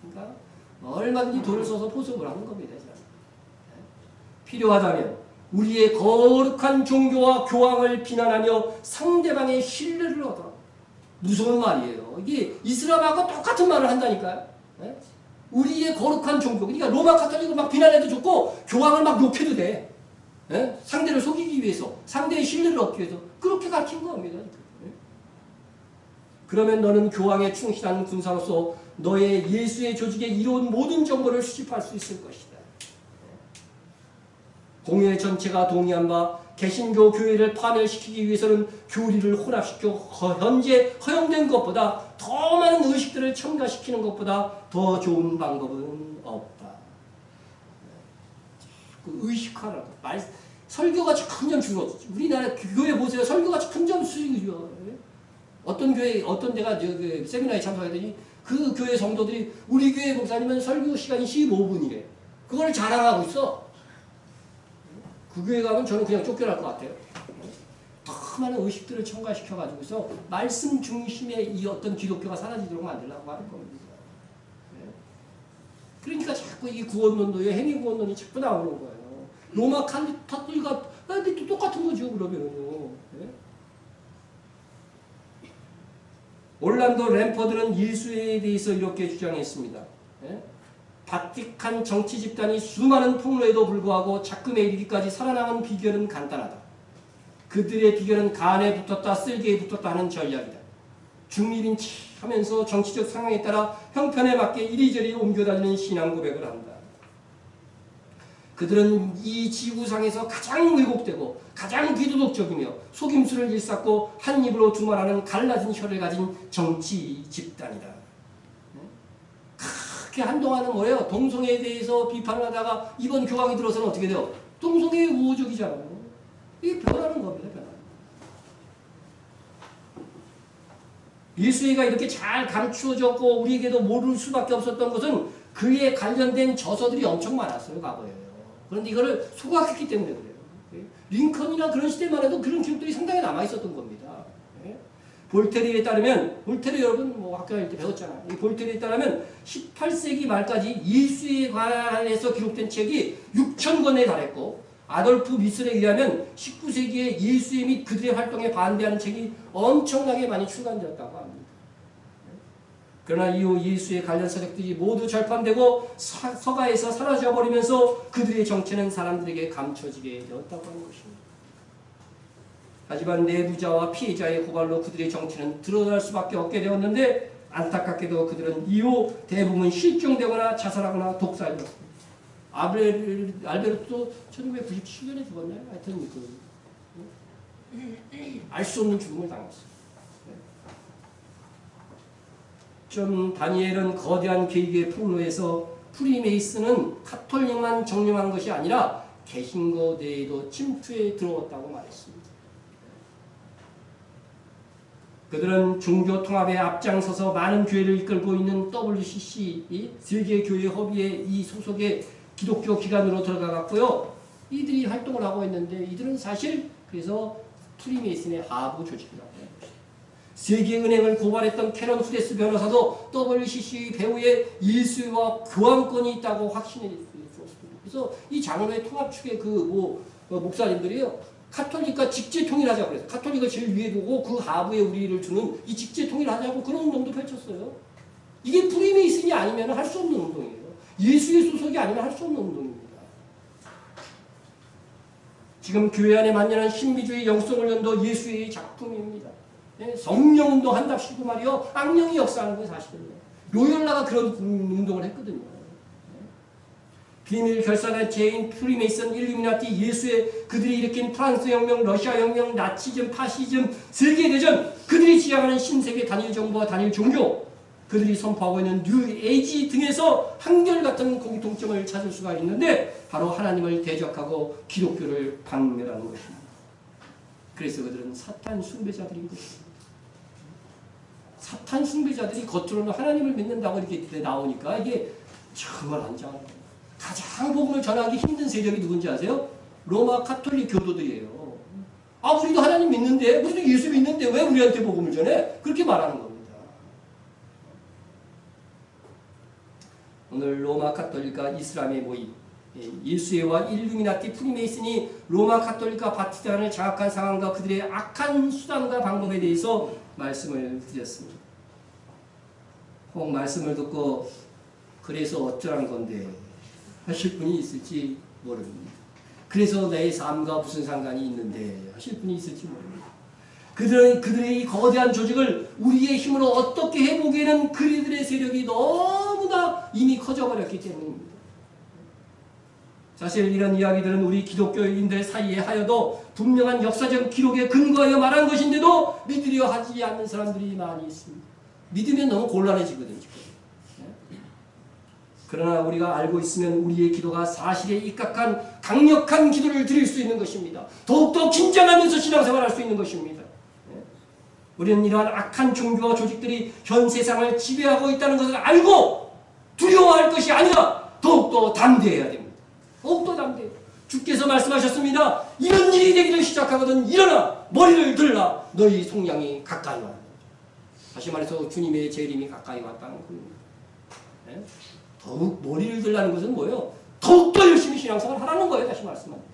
그러니까 얼마든지 돈을 써서 포섭을 하는 겁니다. 필요하다면 우리의 거룩한 종교와 교황을 비난하며 상대방의 신뢰를 얻어라. 무서운 말이에요. 이게 이슬람하고 똑같은 말을 한다니까요. 우리의 거룩한 종교. 그러니까 로마 카톨릭을 막 비난해도 좋고 교황을 막 욕해도 돼. 상대를 속이기 위해서, 상대의 신뢰를 얻기 위해서 그렇게 가르친 겁니다. 그러면 너는 교황에 충실한 군사로서 너의 예수의 조직에 이로운 모든 정보를 수집할 수 있을 것이다. 공회 전체가 동의한 바 개신교 교회를 파멸시키기 위해서는 교리를 혼합시켜 현재 허용된 것보다 더 많은 의식들을 첨가시키는 것보다 더 좋은 방법은 없다. 그 의식화라고 설교가 점점 줄어들죠. 우리나라 교회 보세요. 설교가 점점 줄어들죠. 어떤 교회, 어떤 데가 세미나에 참석하더니 그 교회 성도들이 우리 교회 목사님은 설교 시간이 15분이래. 그걸 자랑하고 있어. 그 교회 가면 저는 그냥 쫓겨날 것 같아요. 더 많은 의식들을 첨가시켜가지고서 말씀 중심의 이 어떤 기독교가 사라지도록 만들려고 하는 겁니다. 그러니까 자꾸 이 구원론도의 행위구원론이 자꾸 나오는 거예요. 로마 카톨릭과 똑같은 거죠, 그러면요. 올란도 램퍼드는 예수에 대해서 이렇게 주장했습니다. 바티칸 정치 집단이 수많은 폭로에도 불구하고 작금에 이르기까지 살아남은 비결은 간단하다. 그들의 비결은 간에 붙었다 쓸개에 붙었다 하는 전략이다. 중립인치하면서 정치적 상황에 따라 형편에 맞게 이리저리 옮겨다니는 신앙 고백을 한다. 그들은 이 지구상에서 가장 왜곡되고 가장 비도덕적이며 속임수를 일삼고 한 입으로 두말하는 갈라진 혀를 가진 정치 집단이다. 그렇게 한동안은 뭐예요? 동성애에 대해서 비판을 하다가 이번 교황이 들어서는 어떻게 돼요? 동성애 우호적이잖아요. 이게 변하는 겁니다. 변하는. 예수회가 이렇게 잘 감추어졌고 우리에게도 모를 수밖에 없었던 것은 그에 관련된 저서들이 엄청 많았어요. 과거에. 그런데 이거를 소각했기 때문에 그래요. 링컨이나 그런 시대만 해도 그런 기록들이 상당히 남아있었던 겁니다. 볼테르에 따르면, 볼테르 여러분 뭐 학교 다닐 때 배웠잖아요. 이 볼테르에 따르면 18세기 말까지 예수에 관해서 기록된 책이 6,000권에 달했고, 아돌프 미슬에 의하면 19세기에 예수의 및 그들의 활동에 반대하는 책이 엄청나게 많이 출간되었다고 합니다. 그러나 이후 예수의 관련 서적들이 모두 절판되고 서가에서 사라져버리면서 그들의 정체는 사람들에게 감춰지게 되었다고 하는 것입니다. 하지만 내부자와 피해자의 고발로 그들의 정체는 드러날 수밖에 없게 되었는데 안타깝게도 그들은 이후 대부분 실종되거나 자살하거나 독살되었습니다. 알베르토도 1997년에 죽었나요? 하여튼 알 수 없는 죽음을 당했어요. 좀 다니엘은 거대한 계획의 폭로에서 프리메이슨은 카톨릭만 정령한 것이 아니라 개신교 내에도 침투해 들어왔다고 말했습니다. 그들은 종교 통합에 앞장서서 많은 교회를 이끌고 있는 WCC, 세계교회 협의회 이 소속의 기독교 기관으로 들어가갔고요. 이들이 활동을 하고 있는데 이들은 사실 그래서 프리메이슨의 하부 조직이라고 해요. 세계은행을 고발했던 캐런 후데스 변호사도 WCC 배후에 예수와 교환권이 있다고 확신했습니다. 그래서 이 장로회 통합 측의 목사님들이요. 카톨릭과 직제 통일하자고 그래서 카톨릭을 제일 위에 두고 그 하부에 우리를 두는 이 직제 통일하자고 그런 운동도 펼쳤어요. 이게 프리메이슨이 아니면 할 수 없는 운동이에요. 예수의 소속이 아니면 할 수 없는 운동입니다. 지금 교회 안에 만연한 신비주의 영성훈련도 예수의 작품입니다. 성령운동 한답시고 말이요. 악령이 역사하는 건 사실이에요. 로열라가 그런 운동을 했거든요. 비밀 결산의 죄인 프리메이슨, 일루미나티, 예수의 그들이 일으킨 프랑스 혁명, 러시아 혁명, 나치즘, 파시즘, 세계대전, 그들이 지향하는 신세계 단일 정부와 단일 종교, 그들이 선포하고 있는 뉴 에이지 등에서 한결같은 공통점을 찾을 수가 있는데 바로 하나님을 대적하고 기독교를 박멸하는 것입니다. 그래서 그들은 사탄 숭배자들인 것입니다. 사탄 숭배자들이 겉으로는 하나님을 믿는다고 이렇게 나오니까 이게 정말 안장한 거예요. 가장 복음을 전하기 힘든 세력이 누군지 아세요? 로마 카톨릭 교도들이에요. 아, 우리도 하나님 믿는데, 우리도 예수 믿는데 왜 우리한테 복음을 전해? 그렇게 말하는 겁니다. 오늘 로마 카톨릭과 이슬람의 모임, 예수회와 일루미나티, 프리메이슨이 로마 카톨릭과 바티칸을 장악한 상황과 그들의 악한 수단과 방법에 대해서 말씀을 드렸습니다. 혹 말씀을 듣고 그래서 어쩌란 건데 하실 분이 있을지 모릅니다. 그래서 내 삶과 무슨 상관이 있는데 하실 분이 있을지 모릅니다. 그들의 이 거대한 조직을 우리의 힘으로 어떻게 해보기에는 그들의 세력이 너무나 이미 커져버렸기 때문입니다. 사실 이런 이야기들은 우리 기독교인들 사이에 하여도 분명한 역사적 기록에 근거하여 말한 것인데도 믿으려 하지 않는 사람들이 많이 있습니다. 믿으면 너무 곤란해지거든요. 그러나 우리가 알고 있으면 우리의 기도가 사실에 입각한 강력한 기도를 드릴 수 있는 것입니다. 더욱더 긴장하면서 신앙생활할 수 있는 것입니다. 우리는 이러한 악한 종교와 조직들이 현 세상을 지배하고 있다는 것을 알고 두려워할 것이 아니라 더욱더 담대해야 됩니다. 더욱더 담대해요. 주께서 말씀하셨습니다. 이런 일이 되기를 시작하거든 일어나 머리를 들라 너희 속량이 가까이 왔다. 다시 말해서 주님의 재림이 가까이 왔다는 겁니다. 네? 더욱 머리를 들라는 것은 뭐예요? 더욱더 열심히 신앙생활을 하라는 거예요. 다시 말씀합니다.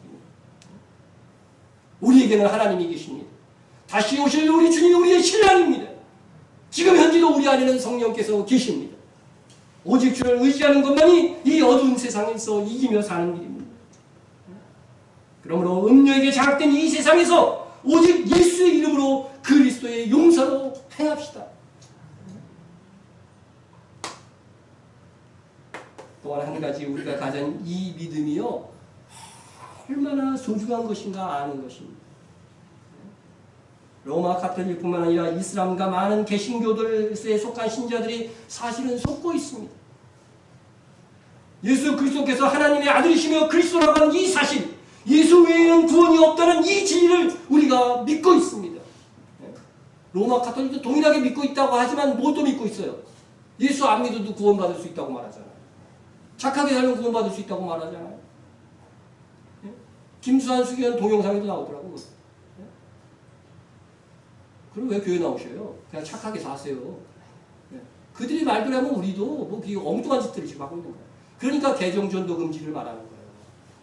우리에게는 하나님이 계십니다. 다시 오실 우리 주님이 우리의 신랑입니다. 지금 현재도 우리 안에는 성령께서 계십니다. 오직 주를 의지하는 것만이 이 어두운 세상에서 이기며 사는 일입니다. 그러므로 음료에게 장악된 이 세상에서 오직 예수의 이름으로 그리스도의 용서로 행합시다. 또한 한 가지 우리가 가진 이 믿음이요 얼마나 소중한 것인가 아는 것입니다. 로마 가톨릭뿐만 아니라 이슬람과 많은 개신교들에 속한 신자들이 사실은 속고 있습니다. 예수 그리스도께서 하나님의 아들이시며 그리스도라고 하는 이 사실, 예수 외에는 구원이 없다는 이 진리를 우리가 믿고 있습니다. 로마 가톨릭도 동일하게 믿고 있다고 하지만 뭐도 믿고 있어요? 예수 안 믿어도 구원받을 수 있다고 말하잖아요. 착하게 살면 구원받을 수 있다고 말하잖아요. 김수환 수기현 동영상에도 나오더라고요. 그럼 왜 교회 나오셔요? 그냥 착하게 사세요. 그들이 말대로 하면 우리도 뭐 엉뚱한 짓들을 지금 하고 있는 거예요. 그러니까 개종전도 금지를 말하는 거예요.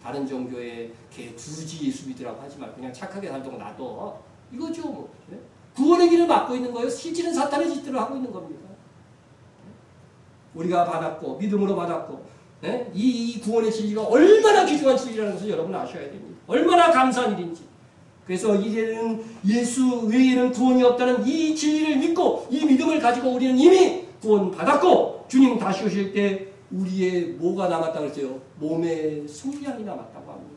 다른 종교에 굳이 예수 믿으라고 하지 말고 그냥 착하게 살던 거 놔둬. 이거죠. 뭐. 구원의 길을 막고 있는 거예요. 실질은 사탄의 짓들을 하고 있는 겁니다. 우리가 받았고 믿음으로 받았고 이 구원의 진리가 얼마나 귀중한 진리라는 것을 여러분 아셔야 됩니다. 얼마나 감사한 일인지. 그래서 이제는 예수 외에는 구원이 없다는 이 진리를 믿고 이 믿음을 가지고 우리는 이미 구원받았고 주님 다시 오실 때 우리의 뭐가 남았다고 했어요? 몸의 속량이 남았다고 합니다.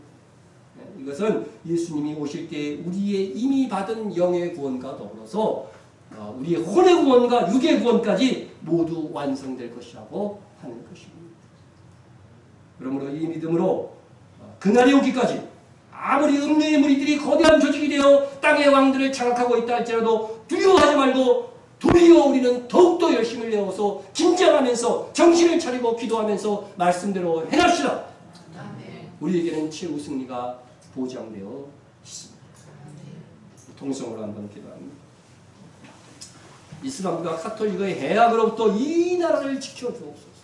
이것은 예수님이 오실 때 우리의 이미 받은 영의 구원과 더불어서 우리의 혼의 구원과 육의 구원까지 모두 완성될 것이라고 하는 것입니다. 그러므로 이 믿음으로 그날이 오기까지 아무리 음료의 무리들이 거대한 조직이 되어 땅의 왕들을 장악하고 있다 할지라도 두려워하지 말고 도리어 우리는 더욱더 열심을 내어서 긴장하면서 정신을 차리고 기도하면서 말씀대로 행합시다. 우리에게는 최후 승리가 보장되어 있습니다. 통성으로 한번 기도합니다. 이슬람과 카톨릭의 해악으로부터 이 나라를 지켜주옵소서.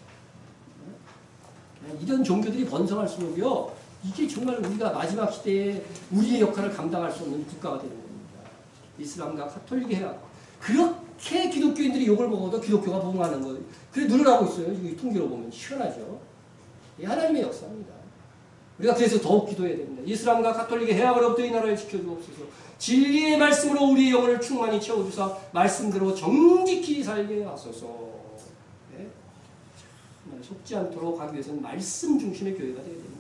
이런 종교들이 번성할수록요 이게 정말 우리가 마지막 시대에 우리의 역할을 감당할 수 없는 국가가 되는 겁니다. 이슬람과 카톨릭의 해악. 그렇게 기독교인들이 욕을 먹어도 기독교가 부흥하는 거예요. 그래 늘어나고 있어요. 이 통계로 보면 시원하죠. 이 하나님의 역사입니다. 우리가 그래서 더욱 기도해야 됩니다. 이슬람과 카톨릭의 해악으로부터 이 나라를 지켜주옵소서. 진리의 말씀으로 우리의 영혼을 충만히 채워주사 말씀대로 정직히 살게 하소서. 네? 속지 않도록 하기 위해서는 말씀 중심의 교회가 되어야 됩니다.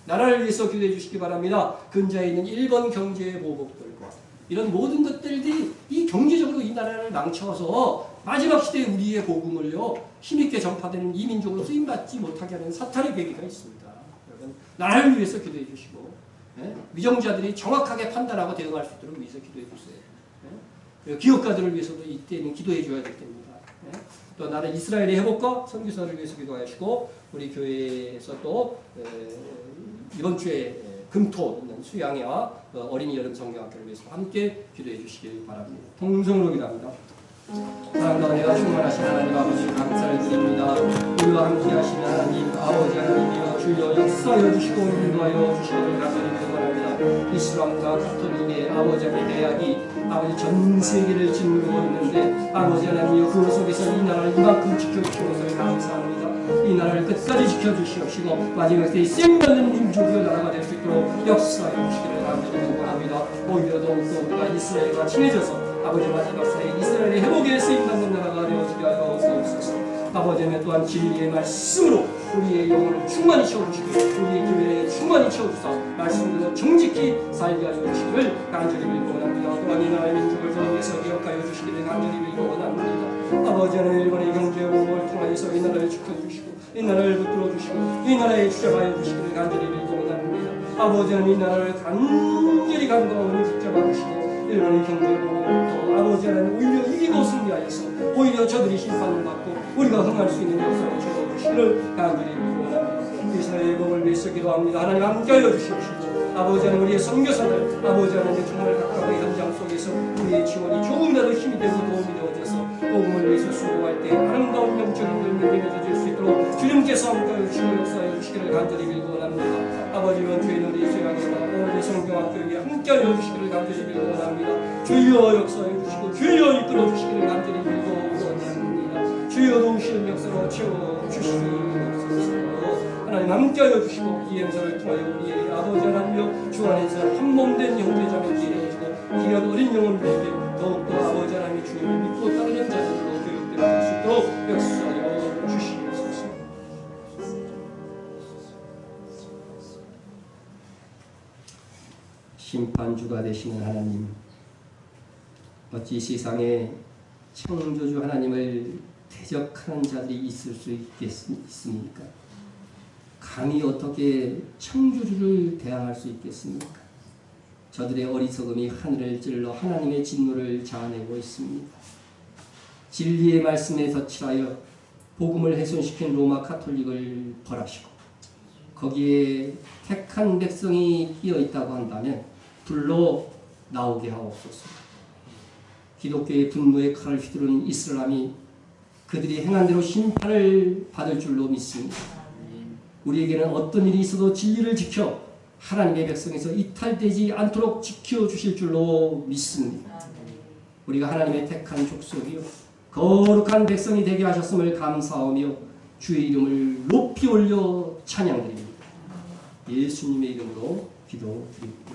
나라를 위해서 기도해 주시기 바랍니다. 근자에 있는 일본 경제의 보복들과 이런 모든 것들이 이 경제적으로 이 나라를 망쳐서 마지막 시대에 우리의 복음을요 힘있게 전파되는 이민족으로 쓰임받지 못하게 하는 사탄의 계기가 있습니다. 여러분 나라를 위해서 기도해 주시고 위정자들이 정확하게 판단하고 대응할 수 있도록 위해서 기도해 주세요. 기업가들을 위해서도 이때는 기도해 줘야 될 때입니다. 또 나라 이스라엘의 회복과 선교사를 위해서 기도하시고 우리 교회에서 또 이번 주에 금토 있는 수양회와 어린이 여름 성경학교를 위해서 함께 기도해 주시길 바랍니다. 통성으로 기도합니다. 사랑과 은혜가 충만하신 하나님 아버지 감사를 드립니다. 우리와 함께 하시는 하나님 아버지 하나님이여 주여 역사하여 주시고 인도하여 주시기를 간절히 바랍니다. 이슬람과 카톨릭의 아버지 하나님의 대학이 아버지 전 세계를 짓누르고 있는데 아버지 하나님이여 그 속에서 이 나라를 이만큼 지켜주시옵소서 감사합니다. 이 나라를 끝까지 지켜주시옵시고 마지막 때에 쓰임받는 민족의 나라가 될 수 있도록 역사해 주시기를 간절히 원합니다. 오히려 더욱더 우리가 이스라엘과 친해져서 아버지 마지막 사이 이스라엘의 회복에 쓰임받는 나라가 되어지게 하여 주옵소서. 아버지 하나님 또한 진리의 말씀으로 우리의 영혼을 충만히 채워주시고 우리의 교회에 충만히 채워주사 말씀으로 정직히 살게 하여 주시기를 간절히 빌고 원합니다. 또한 이 나라의 민족을 더욱해서 기억하여 주시기를 간절히 빌고 원합니다. 아버지 하나님 일본의 경제공을 통하여서 이 나라를 지켜주시고 이 나라를 붙들어주시고 이 나라에 주장하여 주시기를 간절히 빌고 원합니다. 아버지 하나님 이 나라를 간절히 간과하고 붙잡아주시고 일본의 경제공으로부터 아버지 하나님 오히려 이기고 승리하여서 오히려 저들이 심판을 받고 우리가 흥할 수 있는 역사를 주시기를 간절히 빌고 원합니다. 이스라엘의 복을 위해서 기도합니다. 하나님 함께하여 주시옵시고 아버지 하나님 우리의 선교사들 아버지 하나님 정말 각각의 현장 속에서 우리의 지원이 조금이라도 힘이 되고 도움이 되어져서 복음을 위해서 수고할 때 아름다운 영적인 열매를 맺어줄 수 있도록 주님께서 함께하여 주시고 역사하여 주시기를 간절히 빌고 원합니다. 아버지와 주의 눈이 수양해와 오늘의 성경학교에 함께하여 주시기를 간절히 빌고 원합니다. 주여 역사하여 주시고 주여 이끌어 주시기를 간절히 빌고 원합니다. 주여 도우시는 역사로 채워주시옵소서. 하나님 함께하여 주시고 이 행사를 통하여 우리의 아버지 하나님여 주 안에서 한몸된 형제자매들이 이루어지고 귀한 어린 영혼들에게 더욱더 아버지 하나님의 주님을 믿고 따르는 자들로 교육될 수 있도록 역사하여 주시옵소서. 심판주가 되시는 하나님, 어찌 세상에 창조주 하나님을 대적하는 자들이 있을 수 있습니까? 감히 어떻게 창조주를 대항할 수 있겠습니까? 저들의 어리석음이 하늘을 찔러 하나님의 진노를 자아내고 있습니다. 진리의 말씀에 덧칠하여 복음을 훼손시킨 로마 카톨릭을 벌하시고 거기에 택한 백성이 끼어 있다고 한다면 불러 나오게 하옵소서. 기독교의 분노의 칼을 휘두른 이슬람이 그들이 행한 대로 심판을 받을 줄로 믿습니다. 우리에게는 어떤 일이 있어도 진리를 지켜 하나님의 백성에서 이탈되지 않도록 지켜주실 줄로 믿습니다. 우리가 하나님의 택한 족속이요 거룩한 백성이 되게 하셨음을 감사하며 주의 이름을 높이 올려 찬양드립니다. 예수님의 이름으로 기도드립니다.